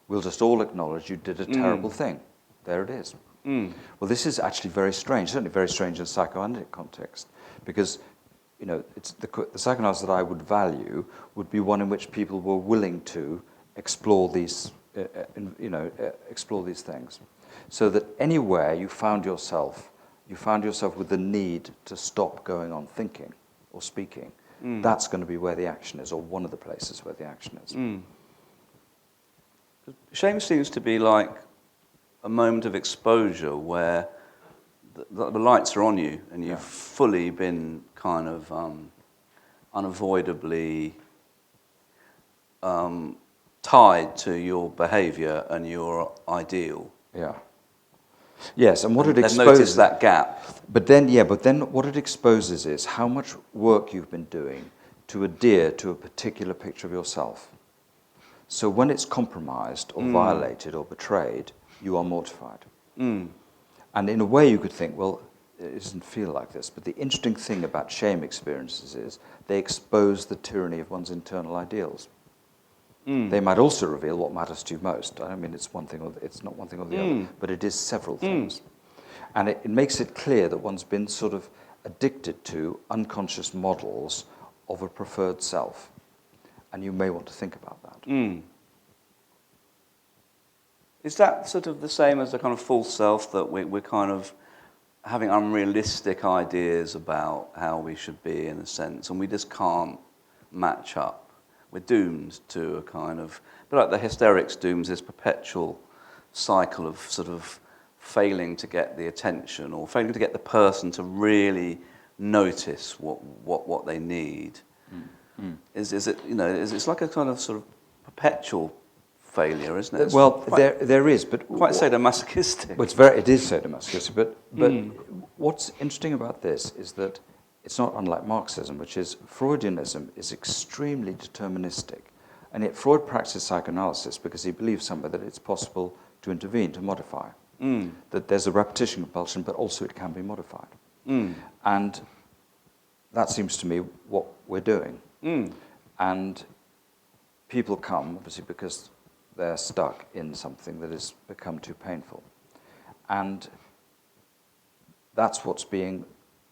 We'll just all acknowledge you did a terrible thing. There it is. Well, this is actually very strange, certainly very strange in a psychoanalytic context, because it's the psychoanalysis that I would value would be one in which people were willing to explore these, explore these things, so that anywhere you found yourself with the need to stop going on thinking or speaking. That's going to be where the action is, or one of the places where the action is. Shame seems to be like a moment of exposure where the lights are on you and you've fully been kind of unavoidably tied to your behaviour and your ideal. Yeah. Yes, and what it exposes... notice that gap. But then what it exposes is how much work you've been doing to adhere to a particular picture of yourself. So when it's compromised or violated or betrayed, you are mortified. And in a way you could think, well, it doesn't feel like this. But the interesting thing about shame experiences is they expose the tyranny of one's internal ideals. They might also reveal what matters to you most. I don't mean it's one thing or it's not one thing or the other, but it is several things. And it makes it clear that one's been sort of addicted to unconscious models of a preferred self. And you may want to think about that. Is that sort of the same as a kind of false self, that we're kind of having unrealistic ideas about how we should be in a sense, and we just can't match up? We're doomed to a kind of, but like the hysterics dooms this perpetual cycle of sort of failing to get the attention or failing to get the person to really notice what they need. Is it it's like a kind of sort of perpetual failure, isn't it? Well, there is, but quite sadomasochistic. Well, it is sadomasochistic, but what's interesting about this is that it's not unlike Marxism, which is Freudianism is extremely deterministic, and yet Freud practiced psychoanalysis because he believes somewhere that it's possible to intervene, to modify, that there's a repetition compulsion, but also it can be modified, and that seems to me what we're doing, and people come obviously because they're stuck in something that has become too painful. And that's what's being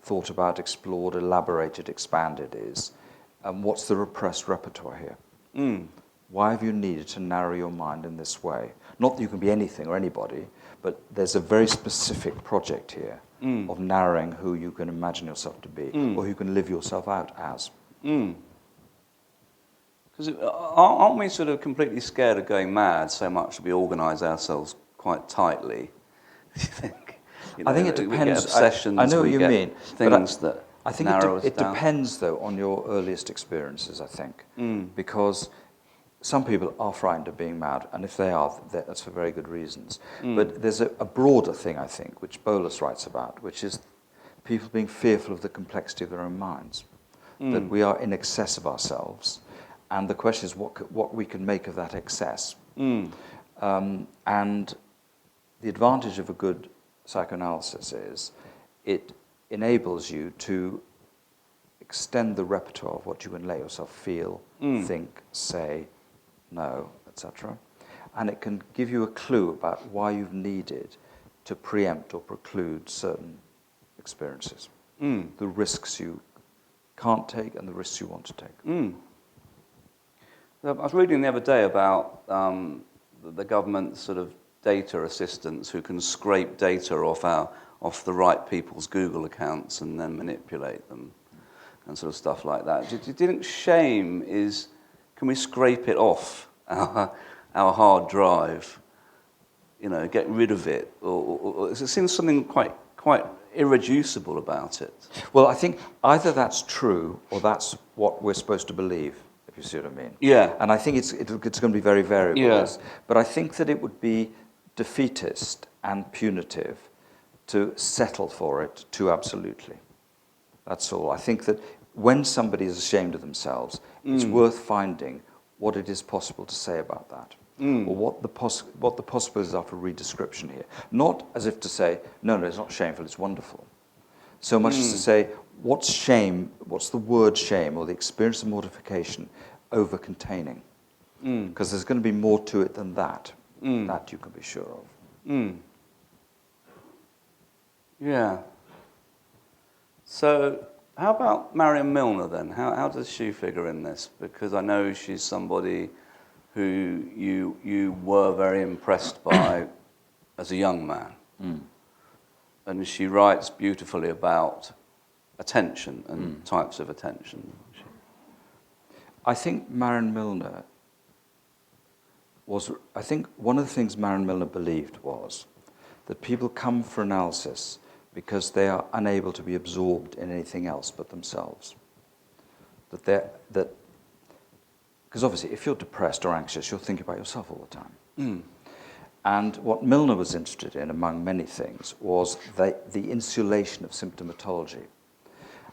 thought about, explored, elaborated, expanded is, what's the repressed repertoire here? Why have you needed to narrow your mind in this way? Not that you can be anything or anybody, but there's a very specific project here of narrowing who you can imagine yourself to be, or who you can live yourself out as. Because aren't we sort of completely scared of going mad so much that we organise ourselves quite tightly? Do you think? I think it depends. We get obsessions. I know what you mean. Things that I think narrow us down. It depends, though, on your earliest experiences, I think. Because some people are frightened of being mad, and if they are, that's for very good reasons. But there's a broader thing, I think, which Bolus writes about, which is people being fearful of the complexity of their own minds, that we are in excess of ourselves. And the question is what we can make of that excess. And the advantage of a good psychoanalysis is it enables you to extend the repertoire of what you can let yourself feel, think, say, know, etc. And it can give you a clue about why you've needed to preempt or preclude certain experiences. The risks you can't take and the risks you want to take. I was reading the other day about the government's sort of data assistants who can scrape data off the right people's Google accounts and then manipulate them and sort of stuff like that. Do you think shame is, can we scrape it off our hard drive, get rid of it? Or it seems something quite irreducible about it. Well, I think either that's true or that's what we're supposed to believe. If you see what I mean. Yeah. And I think it's going to be very variable. Yeah. But I think that it would be defeatist and punitive to settle for it too absolutely. That's all. I think that when somebody is ashamed of themselves, it's worth finding what it is possible to say about that. Or what the possibilities are for redescription here. Not as if to say, no, it's not shameful, it's wonderful. So much as to say, what's shame, what's the word shame or the experience of mortification over-containing? Because there's going to be more to it than that. That you can be sure of. Yeah. So how about Marion Milner then? How does she figure in this? Because I know she's somebody who you were very impressed by as a young man. And she writes beautifully about attention and types of attention. I think Marion Milner I think one of the things Marion Milner believed was that people come for analysis because they are unable to be absorbed in anything else but themselves. Because obviously, if you're depressed or anxious, you'll think about yourself all the time. And what Milner was interested in, among many things, was the insulation of symptomatology.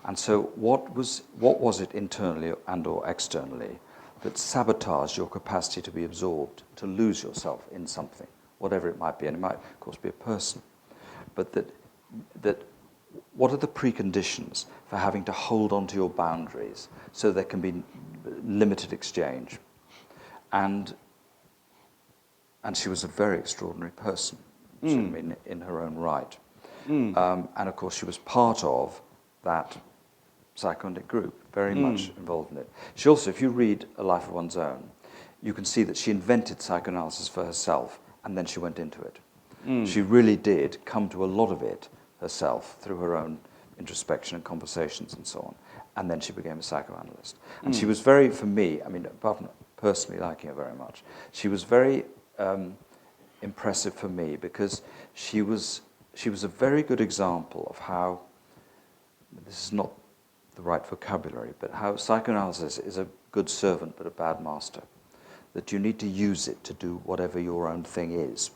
And so what was it internally and or externally that sabotaged your capacity to be absorbed, to lose yourself in something, whatever it might be? And it might, of course, be a person. But that what are the preconditions for having to hold on to your boundaries so there can be limited exchange? And she was a very extraordinary person, in her own right. And of course, she was part of that psychoanalytic group, very much involved in it. She also, if you read A Life of One's Own, you can see that she invented psychoanalysis for herself, and then she went into it. She really did come to a lot of it herself through her own introspection and conversations and so on. And then she became a psychoanalyst. And she was very, for me, I mean, apart from personally liking her very much, she was very impressive for me because she was a very good example of how, this is not the right vocabulary, but how psychoanalysis is a good servant but a bad master. That you need to use it to do whatever your own thing is,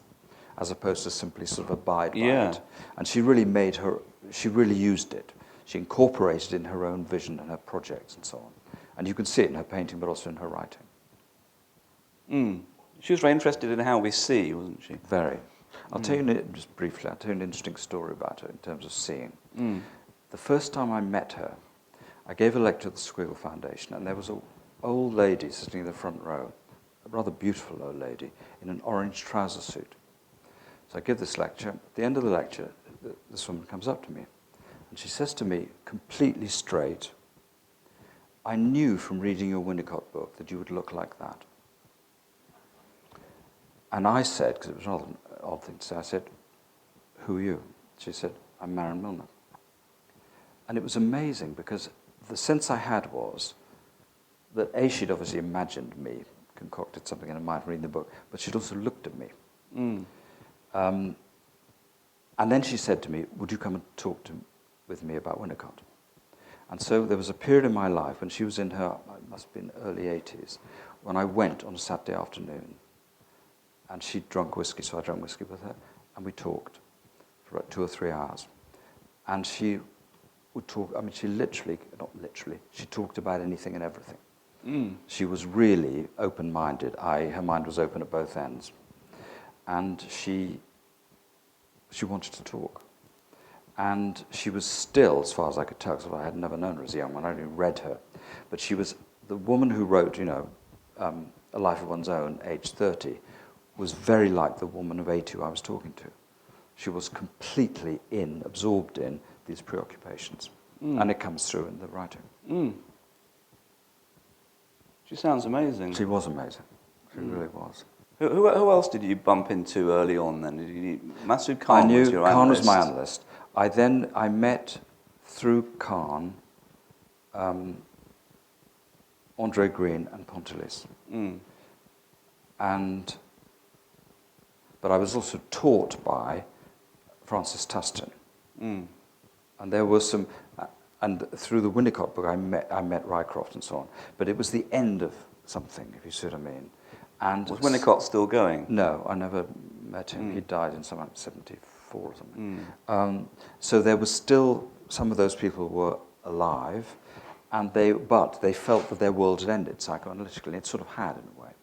as opposed to simply sort of abide by it. And she really used it. She incorporated it in her own vision and her projects and so on. And you can see it in her painting, but also in her writing. She was very interested in how we see, wasn't she? Very. I'll tell you, just briefly, I'll tell you an interesting story about her in terms of seeing. The first time I met her, I gave a lecture at the Squiggle Foundation, and there was an old lady sitting in the front row, a rather beautiful old lady, in an orange trouser suit. So I give this lecture. At the end of the lecture, this woman comes up to me, and she says to me, completely straight, "I knew from reading your Winnicott book that you would look like that." And I said, because it was rather an odd thing to say, I said, "Who are you?" She said, "I'm Marion Milner." And it was amazing because the sense I had was that A, she'd obviously imagined me, concocted something in her mind from reading the book, but she'd also looked at me. And then she said to me, "Would you come and talk with me about Winnicott?" And so there was a period in my life when she was in her, it must have been early 80s, when I went on a Saturday afternoon, and she'd drunk whiskey, so I drank whiskey with her, and we talked for about 2 or 3 hours. And she would talk, I mean, she talked about anything and everything. She was really open-minded. Her mind was open at both ends. And she wanted to talk. And she was still, as far as I could tell, because I had never known her as a young one, I only read her, but she was the woman who wrote, A Life of One's Own, age 30, was very like the woman of 80 who I was talking to. She was completely absorbed in these preoccupations. And it comes through in the writing. She sounds amazing. She was amazing. She really was. Who else did you bump into early on then? Masood Khan was your analyst? Khan was my analyst. I met, through Khan, Andre Green and Pontelis. But I was also taught by Francis Tustin. And there was some, and through the Winnicott book, I met Rycroft and so on. But it was the end of something, if you see what I mean. And was Winnicott still going? No, I never met him. He died in something like 74 or something. So there was still, some of those people were alive, but they felt that their world had ended psychoanalytically. It sort of had, in a way.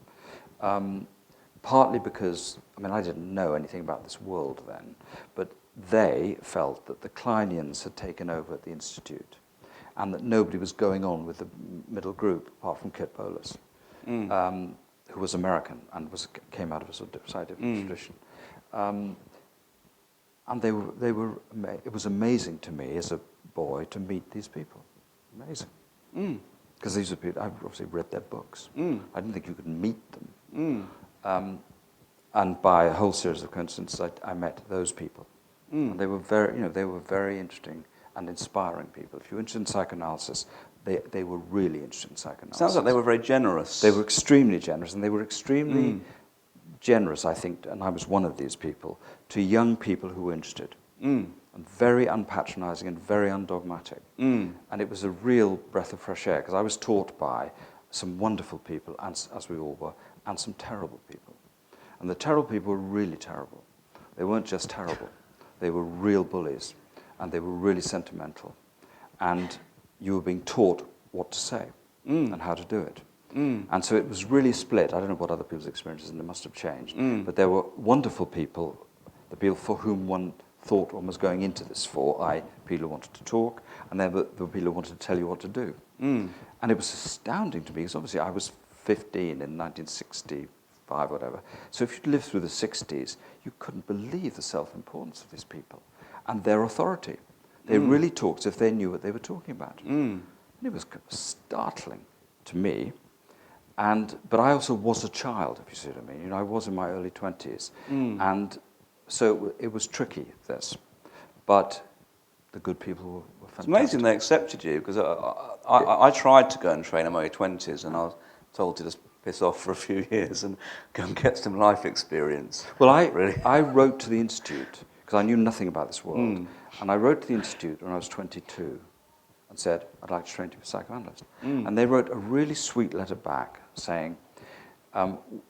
Partly because, I didn't know anything about this world then, but they felt that the Kleinians had taken over at the Institute, and that nobody was going on with the middle group apart from Kit Bowles, who was American and came out of a sort of slightly different tradition. And it was amazing to me as a boy to meet these people. Amazing. Because these are people, I've obviously read their books. I didn't think you could meet them. And by a whole series of coincidences, I met those people. And they were very interesting and inspiring people. If you're interested in psychoanalysis, they were really interested in psychoanalysis. Sounds like they were very generous. They were extremely generous, and they were extremely generous, I think, and I was one of these people, to young people who were interested. And very unpatronizing and very undogmatic. And it was a real breath of fresh air, because I was taught by some wonderful people, as we all were, and some terrible people. And the terrible people were really terrible. They weren't just terrible. They were real bullies, and they were really sentimental. And you were being taught what to say and how to do it. And so it was really split. I don't know what other people's experiences, and it must have changed. But there were wonderful people, the people for whom one thought one was going into this for, people who wanted to talk, and then there were people who wanted to tell you what to do. And it was astounding to me, because obviously I was 15 in 1965, whatever. So if you'd lived through the 60s, you couldn't believe the self-importance of these people and their authority. They really talked as if they knew what they were talking about. And it was startling to me. But I also was a child, if you see what I mean. I was in my early 20s. And so it was tricky, this. But the good people were fantastic. It's amazing they accepted you, because I tried to go and train in my early 20s, and I was told to just piss off for a few years and go and get some life experience. Well, I wrote to the Institute, because I knew nothing about this world. And I wrote to the Institute when I was 22 and said, I'd like to train to be a psychoanalyst. And they wrote a really sweet letter back saying,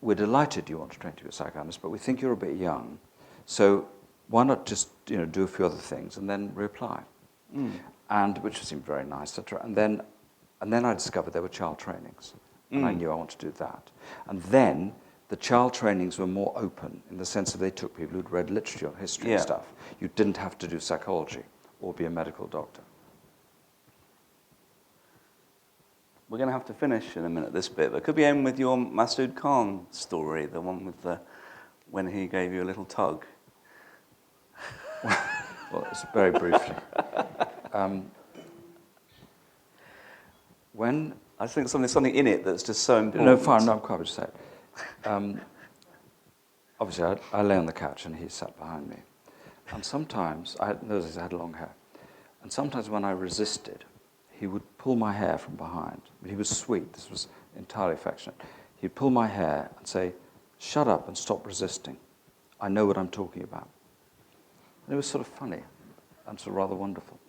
we're delighted you want to train to be a psychoanalyst, but we think you're a bit young. So why not just do a few other things and then reapply? And which seemed very nice, etc. And then I discovered there were child trainings, and I knew I wanted to do that. And then the child trainings were more open in the sense that they took people who'd read literature, history and stuff. You didn't have to do psychology or be a medical doctor. We're going to have to finish in a minute this bit, but could we end with your Masood Khan story, the one with when he gave you a little tug? Well, it's very briefly. When I think something in it that's just so important. No, fine, no, I'm quite just say it. Obviously, I lay on the couch and he sat behind me. And sometimes, those days I had long hair, and sometimes when I resisted, he would pull my hair from behind. But he was sweet, this was entirely affectionate. He'd pull my hair and say, shut up and stop resisting. I know what I'm talking about. And it was sort of funny and sort of rather wonderful.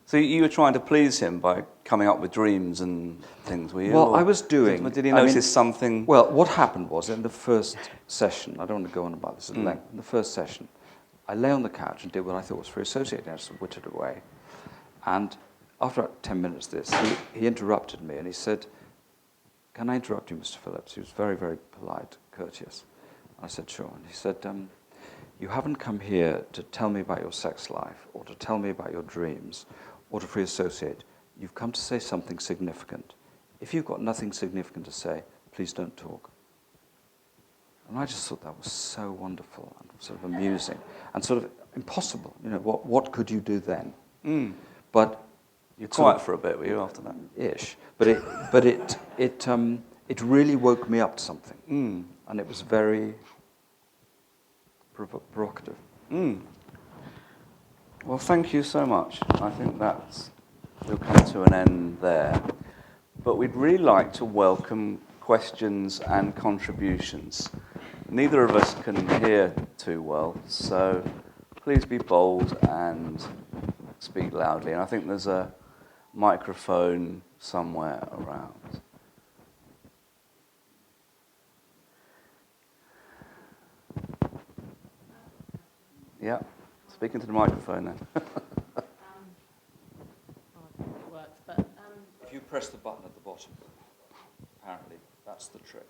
So you were trying to please him by coming up with dreams and things, were you? Well, I was doing... Did he notice something? Well, what happened was, in the first session, I don't want to go on about this at length, in the first session, I lay on the couch and did what I thought was free associating. I just wittered away. And after about 10 minutes of this, he interrupted me and he said, can I interrupt you, Mr. Phillips? He was very, very polite, courteous. I said, sure. And he said, you haven't come here to tell me about your sex life or to tell me about your dreams or to free associate. You've come to say something significant. If you've got nothing significant to say, please don't talk. And I just thought that was so wonderful and sort of amusing and sort of impossible. What could you do then? But you're quiet for a bit, were you, after that? Ish. But it really woke me up to something. And it was very provocative. Well, thank you so much. I think we'll come to an end there. But we'd really like to welcome questions and contributions. Neither of us can hear too well, so please be bold and speak loudly. And I think there's a microphone somewhere around. Yeah, speak into the microphone then. It works, but if you press the button at the bottom, apparently that's the trick.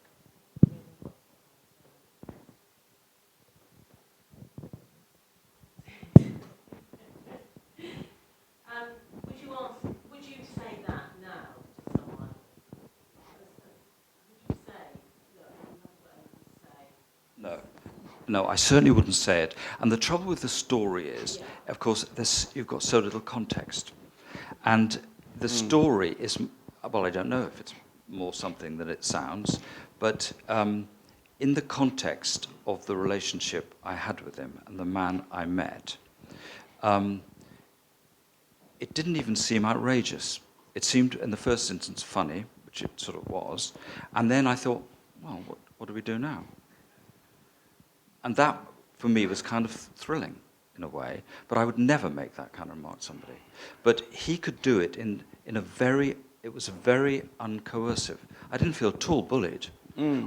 would you ask No, I certainly wouldn't say it. And the trouble with the story is, of course, you've got so little context. And the story is, well, I don't know if it's more something than it sounds, but in the context of the relationship I had with him and the man I met, it didn't even seem outrageous. It seemed, in the first instance, funny, which it sort of was. And then I thought, well, what do we do now? And that, for me, was kind of thrilling, in a way. But I would never make that kind of remark to somebody. But he could do it in a very, it was very uncoercive. I didn't feel at all bullied,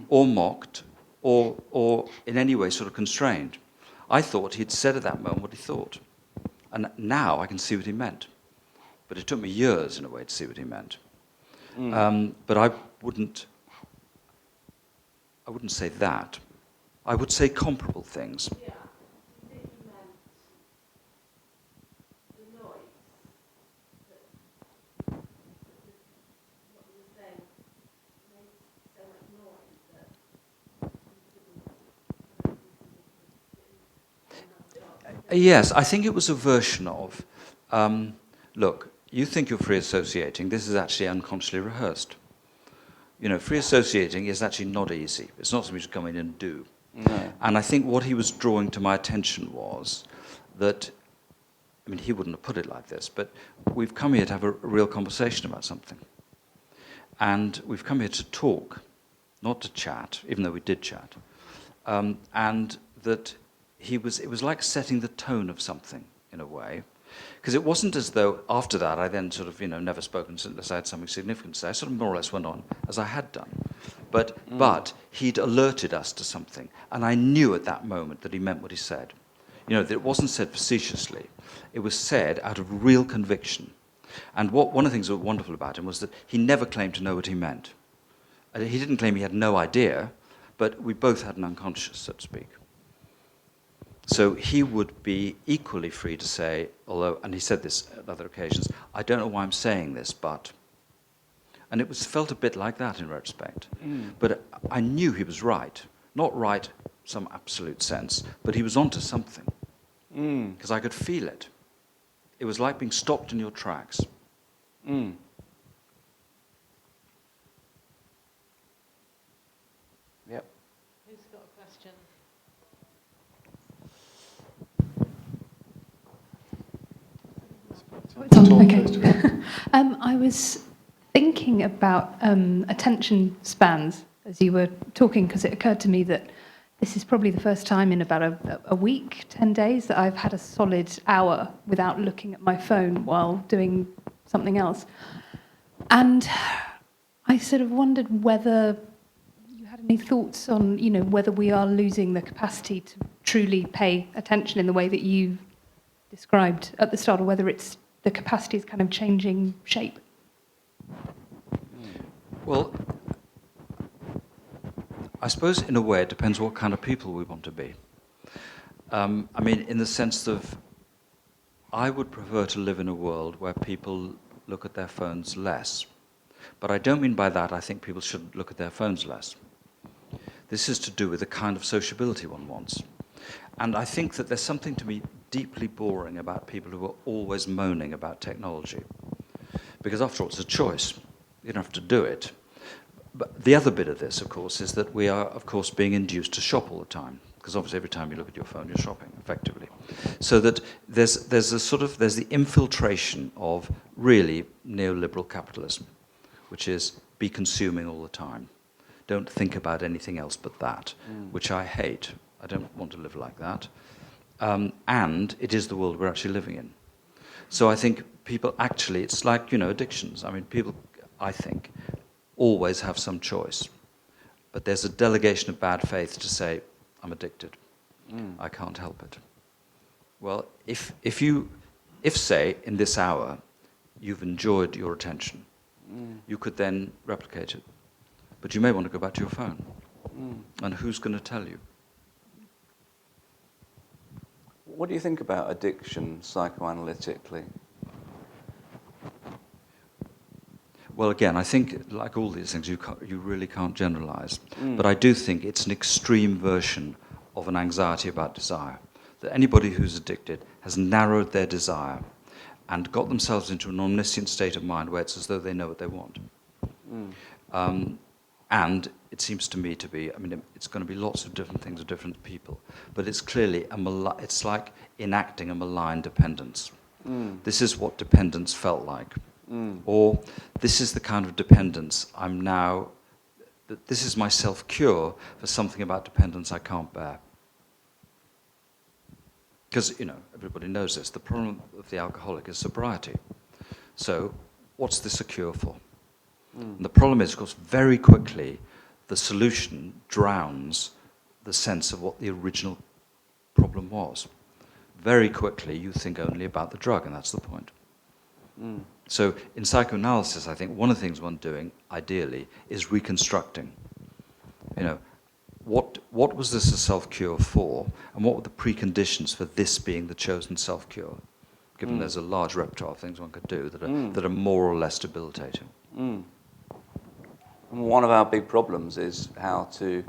or mocked, or in any way sort of constrained. I thought he'd said at that moment what he thought. And now I can see what he meant. But it took me years, in a way, to see what he meant. But I wouldn't say that. I would say comparable things. Yeah, I think you meant the noise. That what you were saying made so much noise that you couldn't. Yes, I think it was a version of, look, you think you're free associating, this is actually unconsciously rehearsed. You know, free associating is actually not easy. It's not something you just come in and do. No. And I think what he was drawing to my attention was that, I mean, he wouldn't have put it like this, but we've come here to have a real conversation about something. And we've come here to talk, not to chat, even though we did chat. And that it was like setting the tone of something, in a way. Because it wasn't as though after that I then sort of, never spoken unless I had something significant to say. I sort of more or less went on as I had done. But he'd alerted us to something. And I knew at that moment that he meant what he said. That it wasn't said facetiously. It was said out of real conviction. And one of the things that was wonderful about him was that he never claimed to know what he meant. He didn't claim he had no idea, but we both had an unconscious, so to speak. So he would be equally free to say, although, and he said this at other occasions, I don't know why I'm saying this, but... And it felt a bit like that in retrospect. But I knew he was right. Not right some absolute sense, but he was onto something. Because I could feel it. It was like being stopped in your tracks. Mm. Yep. Who's got a question? It's on, okay. I was thinking about attention spans as you were talking, because it occurred to me that this is probably the first time in about a week, 10 days, that I've had a solid hour without looking at my phone while doing something else. And I sort of wondered whether you had any thoughts on, whether we are losing the capacity to truly pay attention in the way that you described at the start, or whether the capacity is kind of changing shape. Well, I suppose in a way it depends what kind of people we want to be. I mean, in the sense of, I would prefer to live in a world where people look at their phones less. But I don't mean by that I think people should look at their phones less. This is to do with the kind of sociability one wants. And I think that there's something to me deeply boring about people who are always moaning about technology. Because after all, it's a choice. You don't have to do it. But the other bit of this, of course, is that we are, of course, being induced to shop all the time. Because obviously every time you look at your phone, you're shopping, effectively. So that there's the infiltration of really neoliberal capitalism, which is be consuming all the time. Don't think about anything else but that, which I hate. I don't want to live like that. And it is the world we're actually living in. So I think people actually, it's like, addictions. I mean, people, I think, always have some choice. But there's a delegation of bad faith to say, I'm addicted. I can't help it. Well, if say, in this hour, you've enjoyed your attention, you could then replicate it. But you may want to go back to your phone. And who's going to tell you? What do you think about addiction psychoanalytically? Well, again, I think, like all these things, you really can't generalize. But I do think it's an extreme version of an anxiety about desire. That anybody who's addicted has narrowed their desire and got themselves into an omniscient state of mind where it's as though they know what they want. And it seems to me to be, I mean, it's going to be lots of different things with different people, but it's clearly, it's like enacting a malign dependence. This is what dependence felt like. Or this is the kind of dependence I'm now, this is my self-cure for something about dependence I can't bear. Because, you know, everybody knows this. The problem of the alcoholic is sobriety. So, what's this a cure for? And the problem is, of course, very quickly, the solution drowns the sense of what the original problem was. Very quickly, you think only about the drug, and that's the point. So, in psychoanalysis, I think one of the things one's doing, ideally, is reconstructing. You know, what was this a self-cure for, and what were the preconditions for this being the chosen self-cure? Given there's a large repertoire of things one could do that are more or less debilitating. And one of our big problems is how to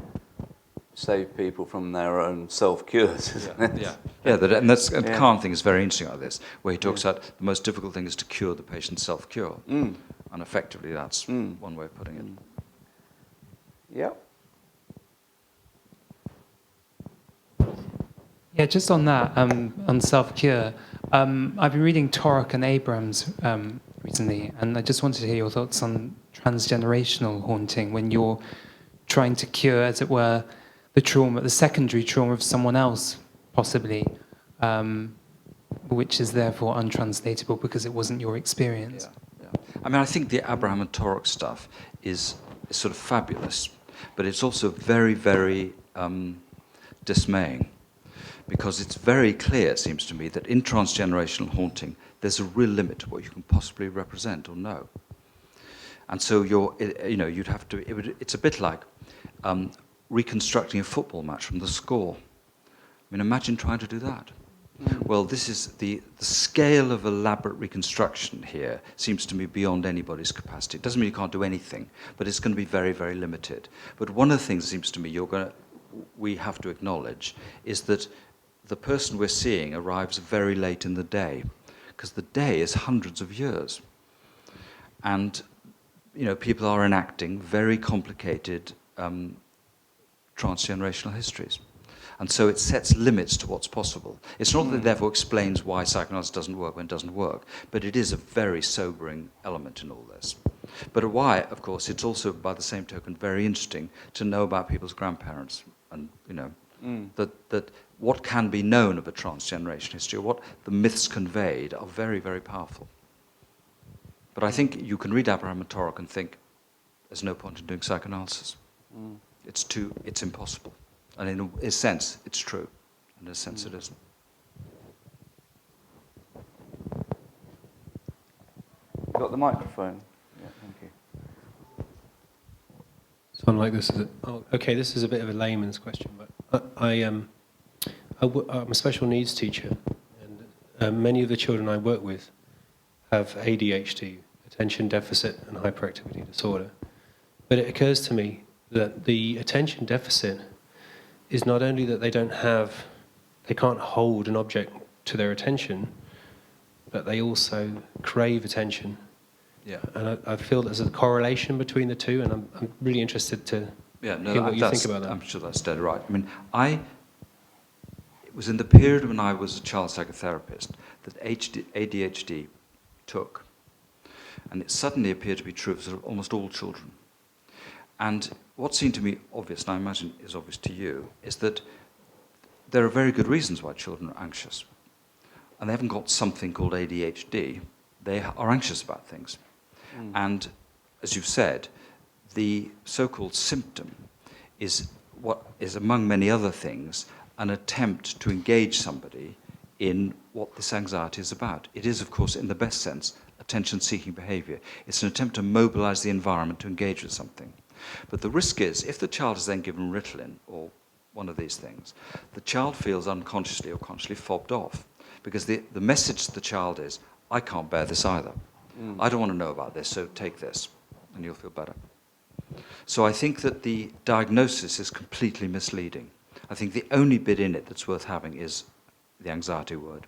save people from their own self-cures, isn't it? And that's Kahn thing is very interesting like this, where he talks about the most difficult thing is to cure the patient's self-cure. And effectively, that's one way of putting it. Yep. Yeah, just on that, on self-cure, I've been reading Torok and Abrams recently, and I just wanted to hear your thoughts on transgenerational haunting, when you're trying to cure, as it were, the trauma, the secondary trauma of someone else, possibly, which is therefore untranslatable because it wasn't your experience. I mean, I think the Abraham and Torok stuff is sort of fabulous, but it's also very, very dismaying. Because it's very clear, it seems to me, that in transgenerational haunting, there's a real limit to what you can possibly represent or know. And so you'd have to, it's a bit like reconstructing a football match from the score. I mean, imagine trying to do that. Well, this is the scale of elaborate reconstruction here seems to me beyond anybody's capacity. It doesn't mean you can't do anything, but it's going to be very, very limited. But one of the things, it seems to me, we have to acknowledge is that the person we're seeing arrives very late in the day, because the day is hundreds of years. And, you know, people are enacting very complicated transgenerational histories. And so it sets limits to what's possible. It's not that it therefore explains why psychoanalysis doesn't work when it doesn't work, but it is a very sobering element in all this. But why, of course, it's also, by the same token, very interesting to know about people's grandparents. And, you know, that what can be known of a transgeneration history, what the myths conveyed, are very, very powerful. But I think you can read Abraham and Torok and think, there's no point in doing psychoanalysis. It's impossible. And in a sense, it's true. In a sense, it isn't. Got the microphone? Yeah, thank you. Something like this is okay. This is a bit of a layman's question, but I'm a special needs teacher, and many of the children I work with have ADHD, attention deficit and hyperactivity disorder. But it occurs to me that the attention deficit is not only that they can't hold an object to their attention, but they also crave attention. Yeah. And I feel there's a correlation between the two, and I'm really interested to hear what you think about that. I'm sure that's dead right. I mean, it was in the period when I was a child psychotherapist that ADHD took. And it suddenly appeared to be true of sort of almost all children. And what seemed to me obvious, and I imagine is obvious to you, is that there are very good reasons why children are anxious. And they haven't got something called ADHD. They are anxious about things. And as you've said, the so-called symptom is what is, among many other things, an attempt to engage somebody in what this anxiety is about. It is, of course, in the best sense, attention-seeking behavior. It's an attempt to mobilize the environment to engage with something. But the risk is, if the child is then given Ritalin or one of these things, the child feels unconsciously or consciously fobbed off. Because the message to the child is, I can't bear this either. I don't want to know about this, so take this, and you'll feel better. So I think that the diagnosis is completely misleading. I think the only bit in it that's worth having is the anxiety word.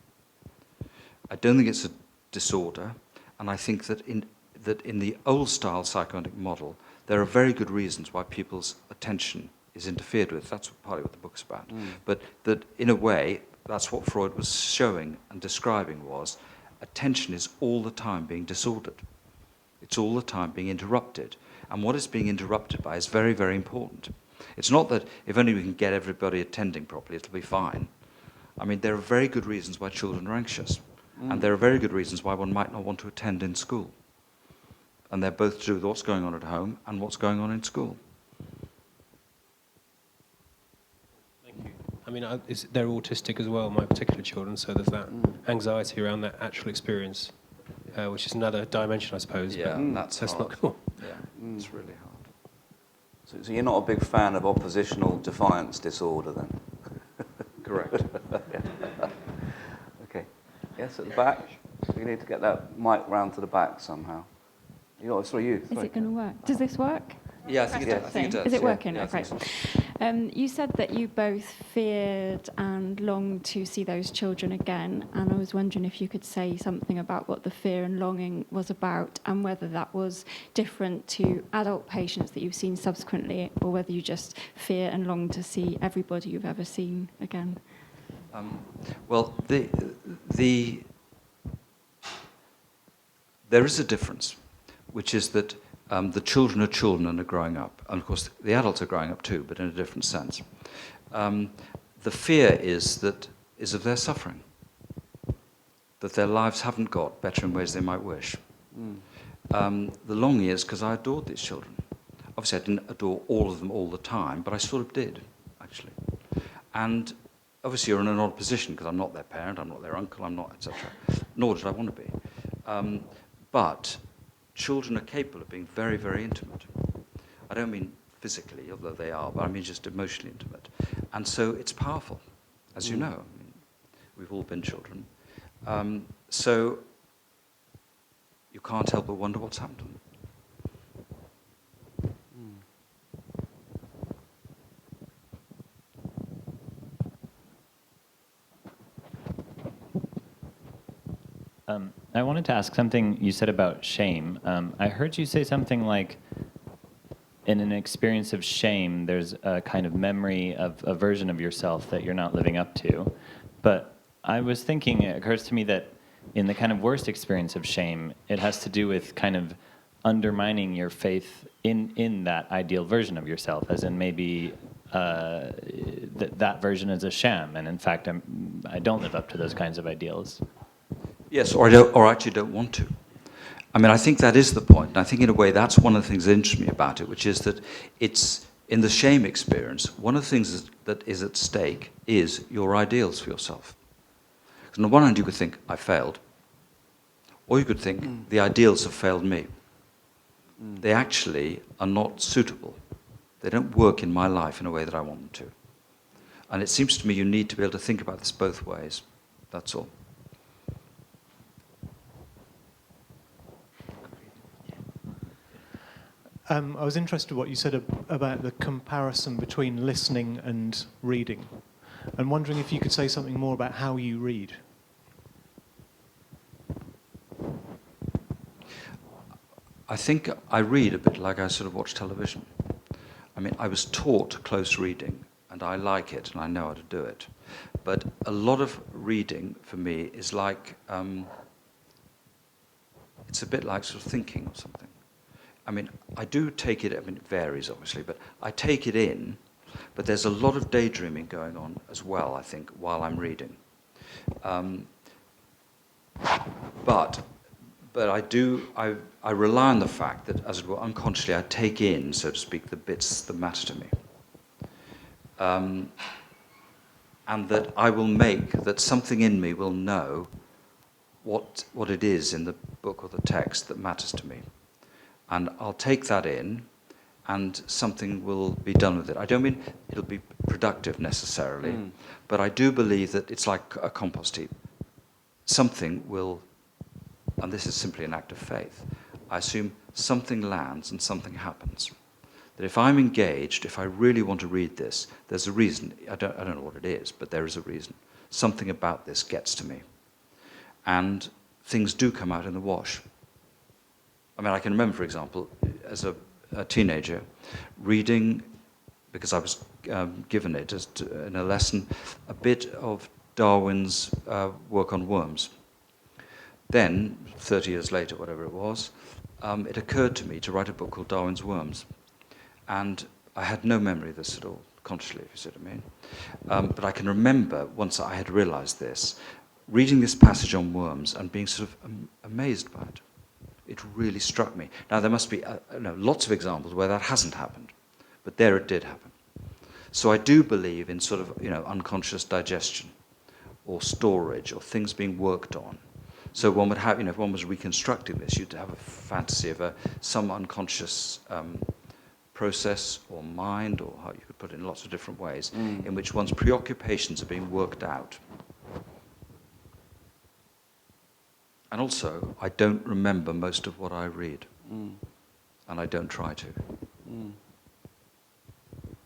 I don't think it's a disorder, and I think that in the old-style psychoanalytic model, there are very good reasons why people's attention is interfered with. That's partly what the book's about. But that, in a way, that's what Freud was showing and describing was attention is all the time being disordered. It's all the time being interrupted. And what it's being interrupted by is very, very important. It's not that if only we can get everybody attending properly, it'll be fine. I mean, there are very good reasons why children are anxious. And there are very good reasons why one might not want to attend in school. And they're both to do with what's going on at home and what's going on in school. Thank you. I mean, they're autistic as well, my particular children, so there's that anxiety around that actual experience, which is another dimension, I suppose. Yeah, but that's not hard. cool. Yeah, it's really hard. So you're not a big fan of oppositional defiance disorder, then? Correct. Okay. Yes, at the back. We need to get that mic round to the back somehow. Sorry, you. Is it going to work? Does this work? Yeah, I think it does. Is it yeah. working? Yeah, I Okay. think so. You said that you both feared and longed to see those children again, and I was wondering if you could say something about what the fear and longing was about, and whether that was different to adult patients that you've seen subsequently, or whether you just fear and long to see everybody you've ever seen again. Well, there is a difference, which is that the children are children and are growing up. And of course, the adults are growing up too, but in a different sense. The fear is of their suffering, that their lives haven't got better in ways they might wish. The longing is because I adored these children. Obviously, I didn't adore all of them all the time, but I sort of did, actually. And obviously, you're in an odd position because I'm not their parent, I'm not their uncle, I'm not, etc. Nor did I want to be. But children are capable of being very, very intimate. I don't mean physically, although they are, but I mean just emotionally intimate. And so it's powerful, as you know. I mean, we've all been children. So you can't help but wonder what's happened to them. I wanted to ask something you said about shame. I heard you say something like, in an experience of shame, there's a kind of memory of a version of yourself that you're not living up to. But I was thinking, it occurs to me that in the kind of worst experience of shame, it has to do with kind of undermining your faith in that ideal version of yourself, as in maybe that version is a sham, and in fact, I don't live up to those kinds of ideals. Yes, or actually don't want to. I mean, I think that is the point. And I think in a way that's one of the things that interests me about it, which is that it's, in the shame experience, one of the things that is at stake is your ideals for yourself. Because on the one hand you could think, I failed. Or you could think, the ideals have failed me. They actually are not suitable. They don't work in my life in a way that I want them to. And it seems to me you need to be able to think about this both ways. That's all. I was interested in what you said about the comparison between listening and reading, and wondering if you could say something more about how you read. I think I read a bit like I sort of watch television. I mean, I was taught close reading, and I like it, and I know how to do it. But a lot of reading, for me, is like, it's a bit like sort of thinking or something. I mean, I do take it, I mean, it varies, obviously, but I take it in, but there's a lot of daydreaming going on as well, I think, while I'm reading. But I rely on the fact that, as it were, unconsciously, I take in, so to speak, the bits that matter to me. And that I will make, that something in me will know what it is in the book or the text that matters to me. And I'll take that in, and something will be done with it. I don't mean it'll be productive necessarily, but I do believe that it's like a compost heap. Something will, and this is simply an act of faith, I assume something lands and something happens. that if I'm engaged, if I really want to read this, there's a reason. I don't know what it is, but there is a reason. Something about this gets to me. And things do come out in the wash. I mean, I can remember, for example, as a teenager, reading, because I was given it in a lesson, a bit of Darwin's work on worms. Then, 30 years later, whatever it was, it occurred to me to write a book called Darwin's Worms. And I had no memory of this at all, consciously, if you see what I mean. But I can remember, once I had realized this, reading this passage on worms and being sort of amazed by it. It really struck me. Now, there must be lots of examples where that hasn't happened, but there it did happen. So I do believe in sort of, unconscious digestion or storage or things being worked on. So one would have, if one was reconstructing this, you'd have a fantasy of some unconscious process or mind, or how you could put it in lots of different ways, in which one's preoccupations are being worked out. And also, I don't remember most of what I read, and I don't try to.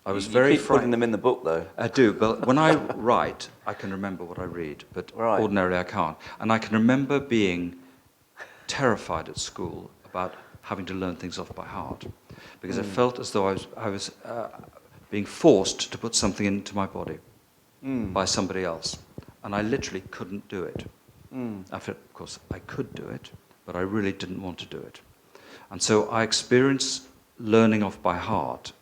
I was very keep putting them in the book, though. I do, but when I write, I can remember what I read, but ordinarily I can't. And I can remember being terrified at school about having to learn things off by heart, because I felt as though I was being forced to put something into my body by somebody else, and I literally couldn't do it. I felt, of course, I could do it, but I really didn't want to do it. And so I experienced learning off by heart.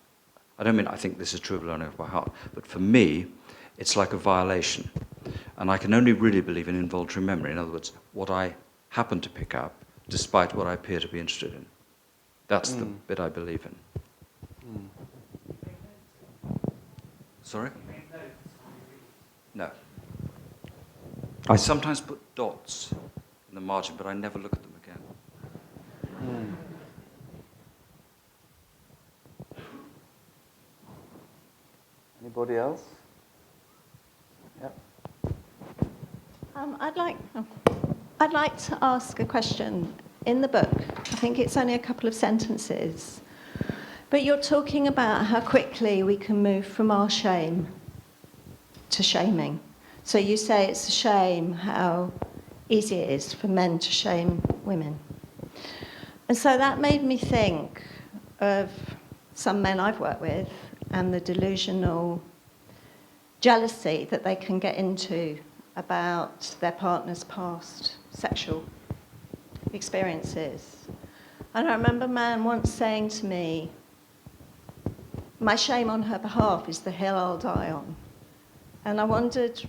I think this is true of learning off by heart, but for me, it's like a violation. And I can only really believe in involuntary memory. In other words, what I happen to pick up, despite what I appear to be interested in. That's the bit I believe in. Sorry? No. I sometimes put dots in the margin, but I never look at them again. Anybody else? Yep. I'd like to ask a question. In the book, I think it's only a couple of sentences, but you're talking about how quickly we can move from our shame to shaming. So you say it's a shame how easy it is for men to shame women. And so that made me think of some men I've worked with and the delusional jealousy that they can get into about their partner's past sexual experiences. And I remember a man once saying to me, my shame on her behalf is the hill I'll die on. And I wondered,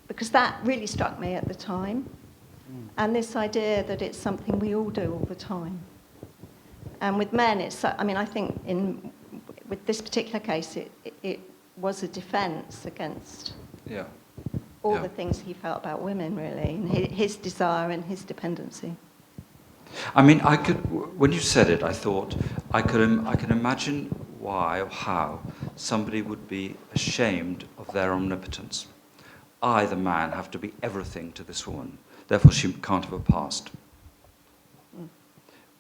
because that really struck me at the time, and this idea that it's something we all do all the time. And with men, I think with this particular case, it was a defence against all the things he felt about women, really, and his desire and his dependency. I mean, when you said it, I thought I can imagine why or how somebody would be ashamed of their omnipotence. I, the man, have to be everything to this woman. Therefore, she can't have a past.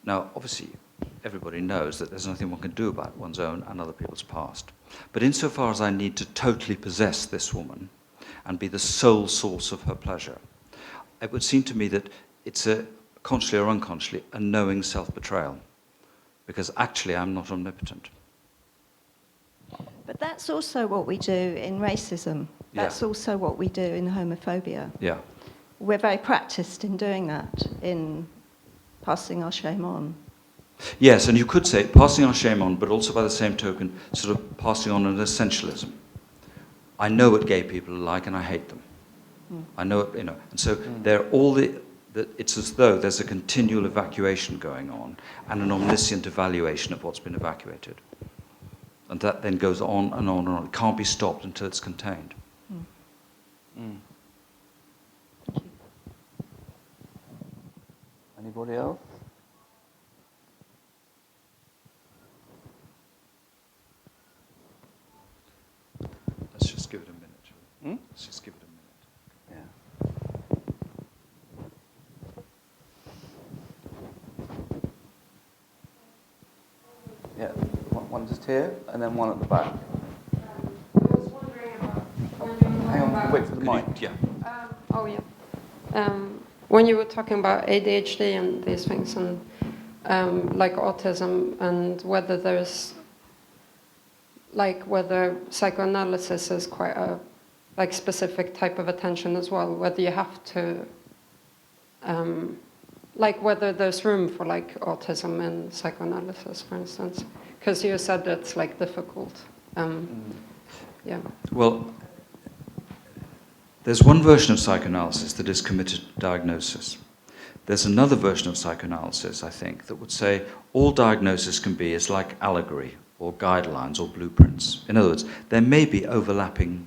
Now, obviously, everybody knows that there's nothing one can do about one's own and other people's past. But insofar as I need to totally possess this woman and be the sole source of her pleasure, it would seem to me that it's consciously or unconsciously, a knowing self-betrayal. Because actually, I'm not omnipotent. But that's also what we do in racism. That's also what we do in homophobia. Yeah. We're very practiced in doing that, in passing our shame on. Yes, and you could say passing our shame on, but also by the same token, sort of passing on an essentialism. I know what gay people are like, and I hate them. I know it, and so they're all it's as though there's a continual evacuation going on and an omniscient evaluation of what's been evacuated. And that then goes on and on and on. It can't be stopped until it's contained. Thank you. Anybody else? Let's just give it a minute, shall we? Let's just give it a minute. Yeah. Why One just here, and then one at the back. I was wondering about when you were Hang on, talking wait for the mic. Yeah. when you were talking about ADHD and these things, and like autism, and whether there's whether psychoanalysis is quite a specific type of attention as well, whether you have to whether there's room for autism in psychoanalysis, for instance, because you said it's difficult. Yeah. Well, there's one version of psychoanalysis that is committed to diagnosis. There's another version of psychoanalysis, I think, that would say all diagnosis can be is like allegory or guidelines or blueprints. In other words, there may be overlapping,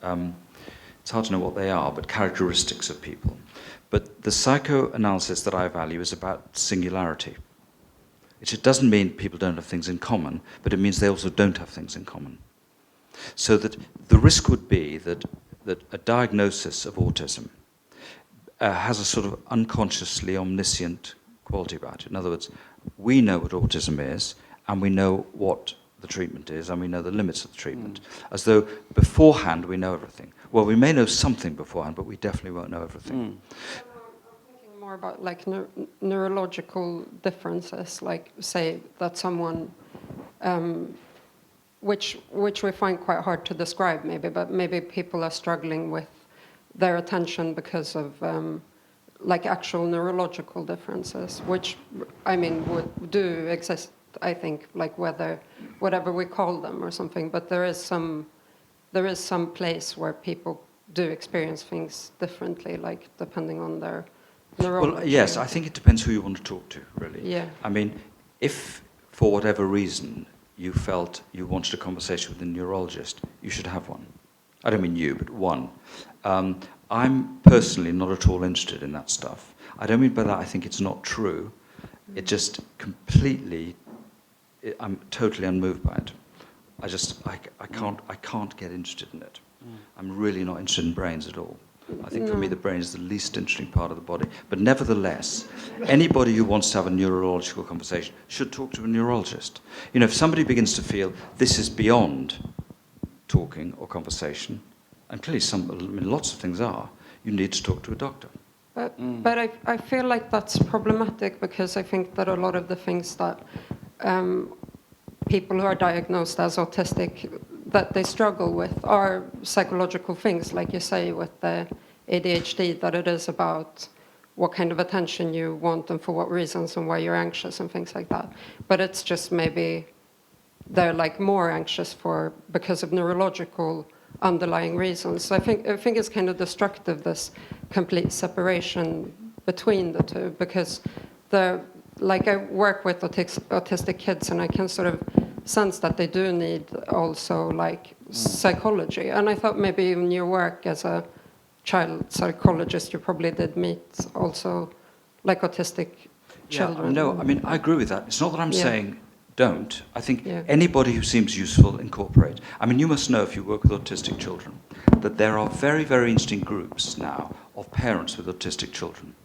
it's hard to know what they are, but characteristics of people. But the psychoanalysis that I value is about singularity. It doesn't mean people don't have things in common, but it means they also don't have things in common. So that the risk would be that a diagnosis of autism has a sort of unconsciously omniscient quality about it. In other words, we know what autism is, and we know what the treatment is, and we know the limits of the treatment, as though beforehand we know everything. Well, we may know something beforehand, but we definitely won't know everything. I'm thinking more about neurological differences, say that someone, which we find quite hard to describe maybe, but maybe people are struggling with their attention because of actual neurological differences, which do exist, I think, whatever we call them or something, but there is some place where people do experience things differently, depending on their neurology. Well, yes, I think it depends who you want to talk to, really. Yeah. I mean, if for whatever reason you felt you wanted a conversation with a neurologist, you should have one. I don't mean you, but one. I'm personally not at all interested in that stuff. I don't mean by that I think it's not true. It just completely, I'm totally unmoved by it. I can't get interested in it. I'm really not interested in brains at all. I think for me the brain is the least interesting part of the body. But nevertheless, anybody who wants to have a neurological conversation should talk to a neurologist. If somebody begins to feel this is beyond talking or conversation, and clearly lots of things are, you need to talk to a doctor. But I feel like that's problematic, because I think that a lot of the things that people who are diagnosed as autistic, that they struggle with, are psychological things, like you say with the ADHD, that it is about what kind of attention you want and for what reasons and why you're anxious and things like that. But it's just maybe they're more anxious because of neurological underlying reasons. So I think it's kind of destructive, this complete separation between the two, because I work with autistic kids, and I can sort of sense that they do need also psychology. And I thought maybe in your work as a child psychologist, you probably did meet also autistic children. No, I agree with that. It's not that I'm saying don't. I think anybody who seems useful, incorporate. You must know, if you work with autistic children, that there are very, very interesting groups now of parents with autistic children,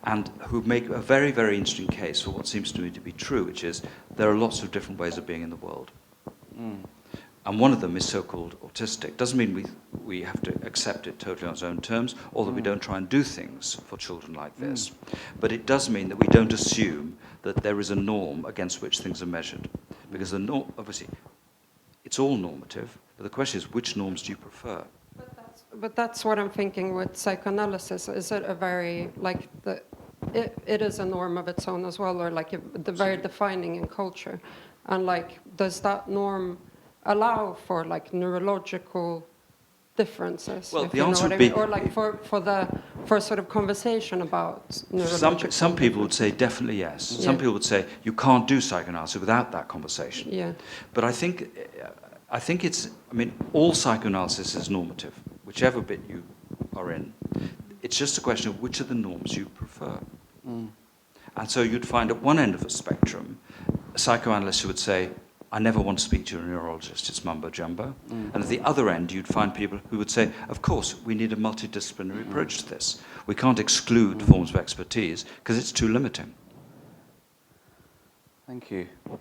and who make a very, very interesting case for what seems to me to be true, which is there are lots of different ways of being in the world. And one of them is so-called autistic. Doesn't mean we have to accept it totally on its own terms, or that we don't try and do things for children like this. But it does mean that we don't assume that there is a norm against which things are measured. Because the norm, obviously, it's all normative, but the question is, which norms do you prefer? But that's what I'm thinking with psychoanalysis. Is it a very, it is a norm of its own as well, or the very defining in culture? And does that norm allow for neurological differences? Well, the answer would be, or for sort of conversation about neurological. Some people would say definitely yes. Yeah. Some people would say you can't do psychoanalysis without that conversation. Yeah. But I think it's, all psychoanalysis is normative, whichever bit you are in. It's just a question of which of the norms you prefer. And so you'd find at one end of the spectrum, a psychoanalyst who would say, I never want to speak to a neurologist, it's mumbo-jumbo. And at the other end, you'd find people who would say, of course, we need a multidisciplinary approach to this. We can't exclude forms of expertise, because it's too limiting. Thank you. Do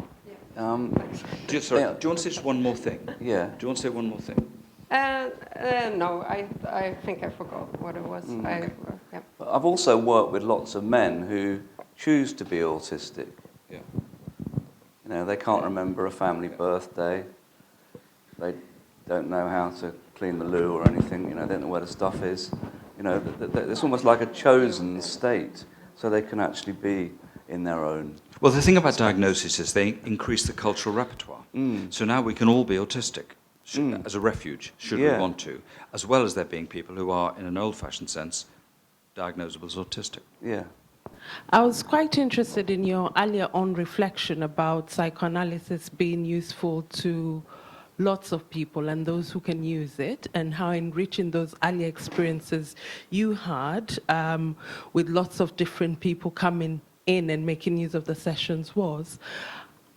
you want to say just one more thing? Yeah. Do you want to say one more thing? No, I think I forgot what it was. Yeah. I've also worked with lots of men who choose to be autistic. Yeah. You know, they can't remember a family birthday. They don't know how to clean the loo or anything. You know, they don't know where the stuff is. You know, it's almost like a chosen state, so they can actually be in their own. Well, the thing about diagnosis is they increase the cultural repertoire. So now we can all be autistic as a refuge, should we want to, as well as there being people who are, in an old-fashioned sense, diagnosable as autistic. Yeah. I was quite interested in your earlier on reflection about psychoanalysis being useful to lots of people and those who can use it, and how enriching those earlier experiences you had with lots of different people coming in and making use of the sessions was.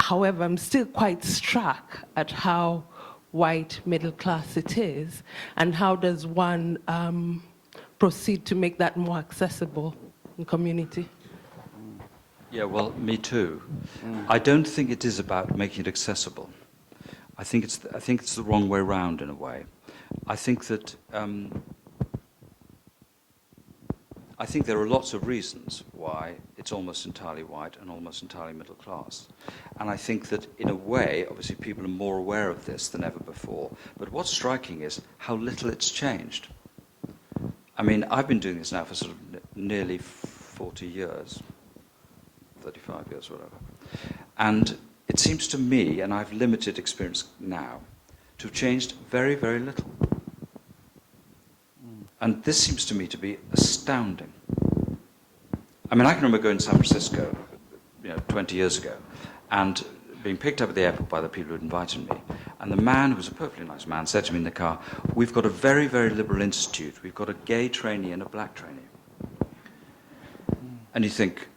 However, I'm still quite struck at how white middle class it is, and how does one proceed to make that more accessible in community? Yeah, well, me too. I don't think it is about making it accessible. I think it's the wrong way round in a way. I think that I think there are lots of reasons why it's almost entirely white and almost entirely middle class. And I think that in a way, obviously people are more aware of this than ever before. But what's striking is how little it's changed. I mean, I've been doing this now for sort of nearly 40 years, 35 years, whatever. And it seems to me, and I've limited experience now, to have changed very, very little. And this seems to me to be astounding. I mean, I can remember going to San Francisco, 20 years ago, and being picked up at the airport by the people who had invited me. And the man, who was a perfectly nice man, said to me in the car, "We've got a very, very liberal institute. We've got a gay trainee and a black trainee." And you think,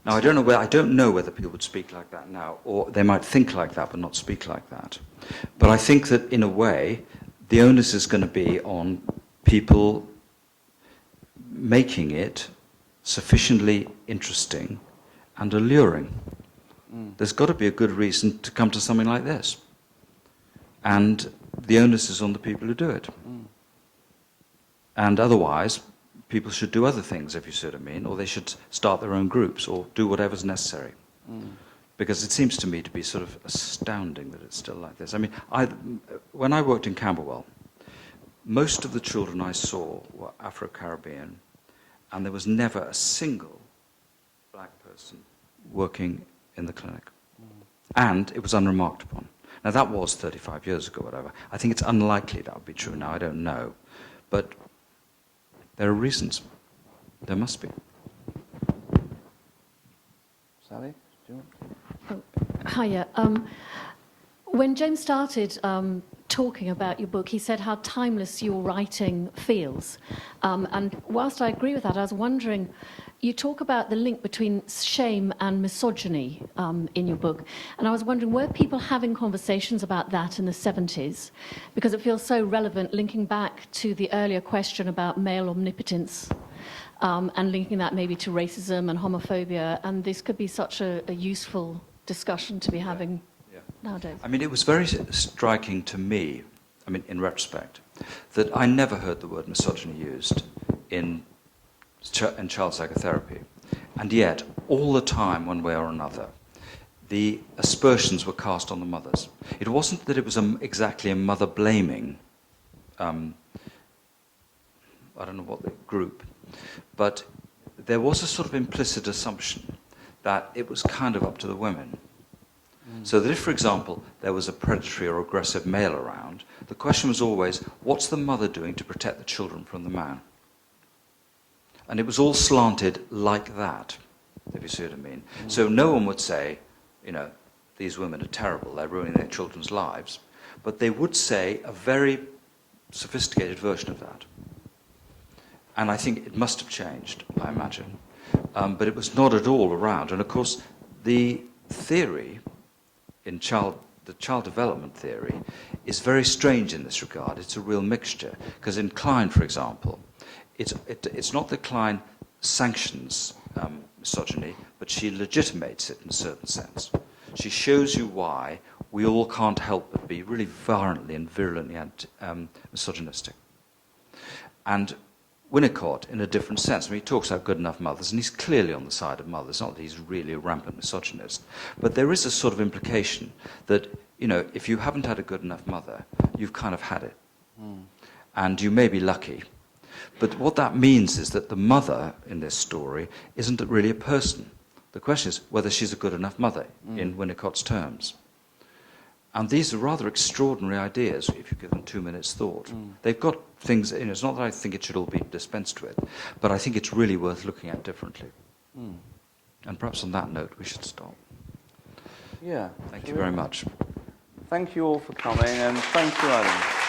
now, I don't know whether people would speak like that now, or they might think like that but not speak like that. But I think that, in a way, the onus is going to be on people making it sufficiently interesting and alluring. There's got to be a good reason to come to something like this. And the onus is on the people who do it. And otherwise, people should do other things, if you see what I mean, or they should start their own groups or do whatever's necessary. Because it seems to me to be sort of astounding that it's still like this. I mean, when I worked in Camberwell, most of the children I saw were Afro-Caribbean, and there was never a single black person working in the clinic. And it was unremarked upon. Now, that was 35 years ago, whatever. I think it's unlikely that would be true now, I don't know. But there are reasons. There must be. Sally, do you want to? Hiya. When James started talking about your book, he said how timeless your writing feels. And whilst I agree with that, I was wondering, you talk about the link between shame and misogyny in your book. And I was wondering, were people having conversations about that in the 70s? Because it feels so relevant, linking back to the earlier question about male omnipotence. And linking that maybe to racism and homophobia. And this could be such a useful discussion to be having nowadays. I mean, it was very striking to me, I mean, in retrospect, that I never heard the word misogyny used in child psychotherapy. And yet, all the time, one way or another, the aspersions were cast on the mothers. It wasn't that it was exactly a mother-blaming, I don't know what the group, but there was a sort of implicit assumption that it was kind of up to the women. So that if, for example, there was a predatory or aggressive male around, the question was always, what's the mother doing to protect the children from the man? And it was all slanted like that, if you see what I mean. So no one would say, these women are terrible, they're ruining their children's lives. But they would say a very sophisticated version of that. And I think it must have changed, I imagine. But it was not at all around. And of course, the theory in the child development theory is very strange in this regard. It's a real mixture. Because in Klein, for example, it's not that Klein sanctions misogyny. she legitimates it in a certain sense. She shows you why we all can't help but be really violently and virulently misogynistic. And Winnicott, in a different sense, he talks about good enough mothers, and he's clearly on the side of mothers, not that he's really a rampant misogynist, but there is a sort of implication that, if you haven't had a good enough mother, you've kind of had it. And you may be lucky. But what that means is that the mother in this story isn't really a person. The question is whether she's a good enough mother, in Winnicott's terms. And these are rather extraordinary ideas if you give them 2 minutes thought. They've got things, it's not that I think it should all be dispensed with, but I think it's really worth looking at differently. And perhaps on that note we should stop. Yeah. Thank you very much. Thank you all for coming, and thank you, Adam.